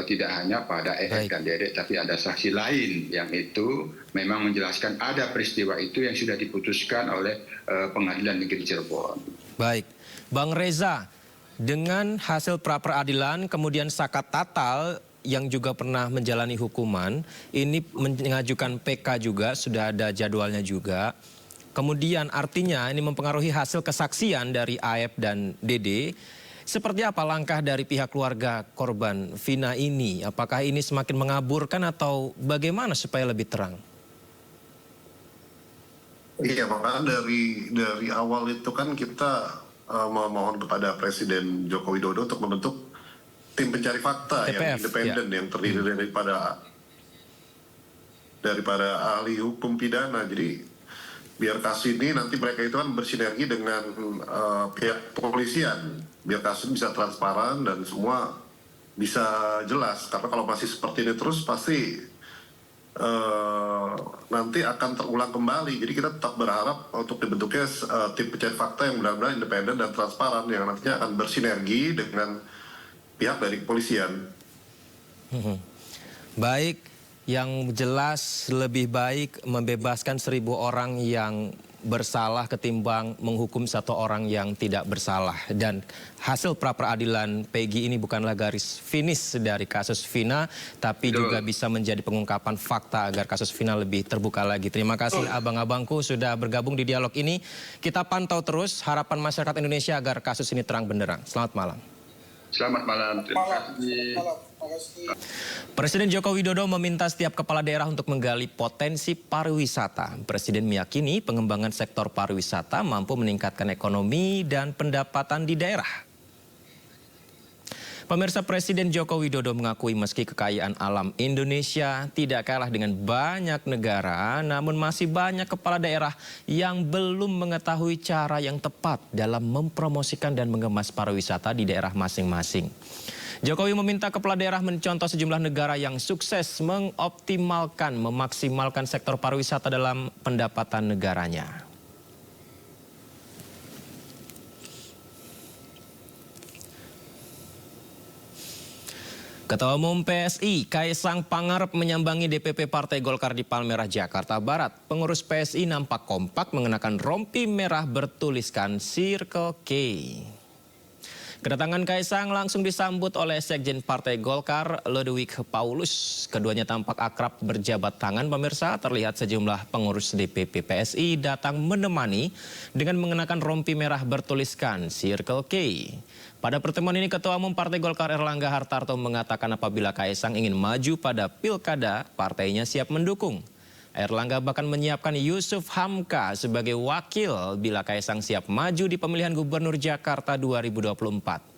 S12: tidak hanya pada EF dan DD, tapi ada saksi lain yang itu memang menjelaskan ada peristiwa itu yang sudah diputuskan oleh Pengadilan Negeri Cirebon.
S1: Baik, Bang Reza, dengan hasil pra-peradilan kemudian zakat tatal yang juga pernah menjalani hukuman, ini mengajukan PK juga, sudah ada jadwalnya juga. Kemudian artinya ini mempengaruhi hasil kesaksian dari AF dan DD. Seperti apa langkah dari pihak keluarga korban Vina ini? Apakah ini semakin mengaburkan atau bagaimana supaya lebih terang?
S11: Iya, makanya dari awal itu kan kita memohon kepada Presiden Joko Widodo untuk membentuk tim pencari fakta
S1: TPF,
S11: yang independen, yang terdiri daripada ahli hukum pidana. Jadi biar kasus ini nanti mereka itu kan bersinergi dengan pihak kepolisian, biar kasus bisa transparan dan semua bisa jelas. Karena kalau masih seperti ini terus pasti nanti akan terulang kembali. Jadi kita tetap berharap untuk dibentuknya tim pencari fakta yang benar-benar independen dan transparan, yang nantinya akan bersinergi dengan pihak dari kepolisian.
S1: Baik, yang jelas lebih baik membebaskan 1.000 orang yang bersalah ketimbang menghukum 1 orang yang tidak bersalah. Dan hasil pra-peradilan Peggy ini bukanlah garis finish dari kasus Vina, tapi juga bisa menjadi pengungkapan fakta agar kasus Vina lebih terbuka lagi. Terima kasih abang-abangku sudah bergabung di dialog ini. Kita pantau terus harapan masyarakat Indonesia agar kasus ini terang benderang. Selamat malam.
S12: Selamat malam. Terima kasih.
S1: Presiden Joko Widodo meminta setiap kepala daerah untuk menggali potensi pariwisata. Presiden meyakini pengembangan sektor pariwisata mampu meningkatkan ekonomi dan pendapatan di daerah. Pemirsa, Presiden Joko Widodo mengakui meski kekayaan alam Indonesia tidak kalah dengan banyak negara, namun masih banyak kepala daerah yang belum mengetahui cara yang tepat dalam mempromosikan dan mengemas pariwisata di daerah masing-masing. Jokowi meminta kepala daerah mencontoh sejumlah negara yang sukses memaksimalkan sektor pariwisata dalam pendapatan negaranya. Ketua Umum PSI, Kaisang Pangarep menyambangi DPP Partai Golkar di Palmerah, Jakarta Barat. Pengurus PSI nampak kompak mengenakan rompi merah bertuliskan Circle K. Kedatangan Kaisang langsung disambut oleh Sekjen Partai Golkar, Ludwig Paulus. Keduanya tampak akrab berjabat tangan, pemirsa. Terlihat sejumlah pengurus DPP PSI datang menemani dengan mengenakan rompi merah bertuliskan Circle K. Pada pertemuan ini, Ketua Umum Partai Golkar Erlangga Hartarto mengatakan apabila Kaisang ingin maju pada pilkada, partainya siap mendukung. Erlangga bahkan menyiapkan Yusuf Hamka sebagai wakil bila Kaisang siap maju di pemilihan Gubernur Jakarta 2024.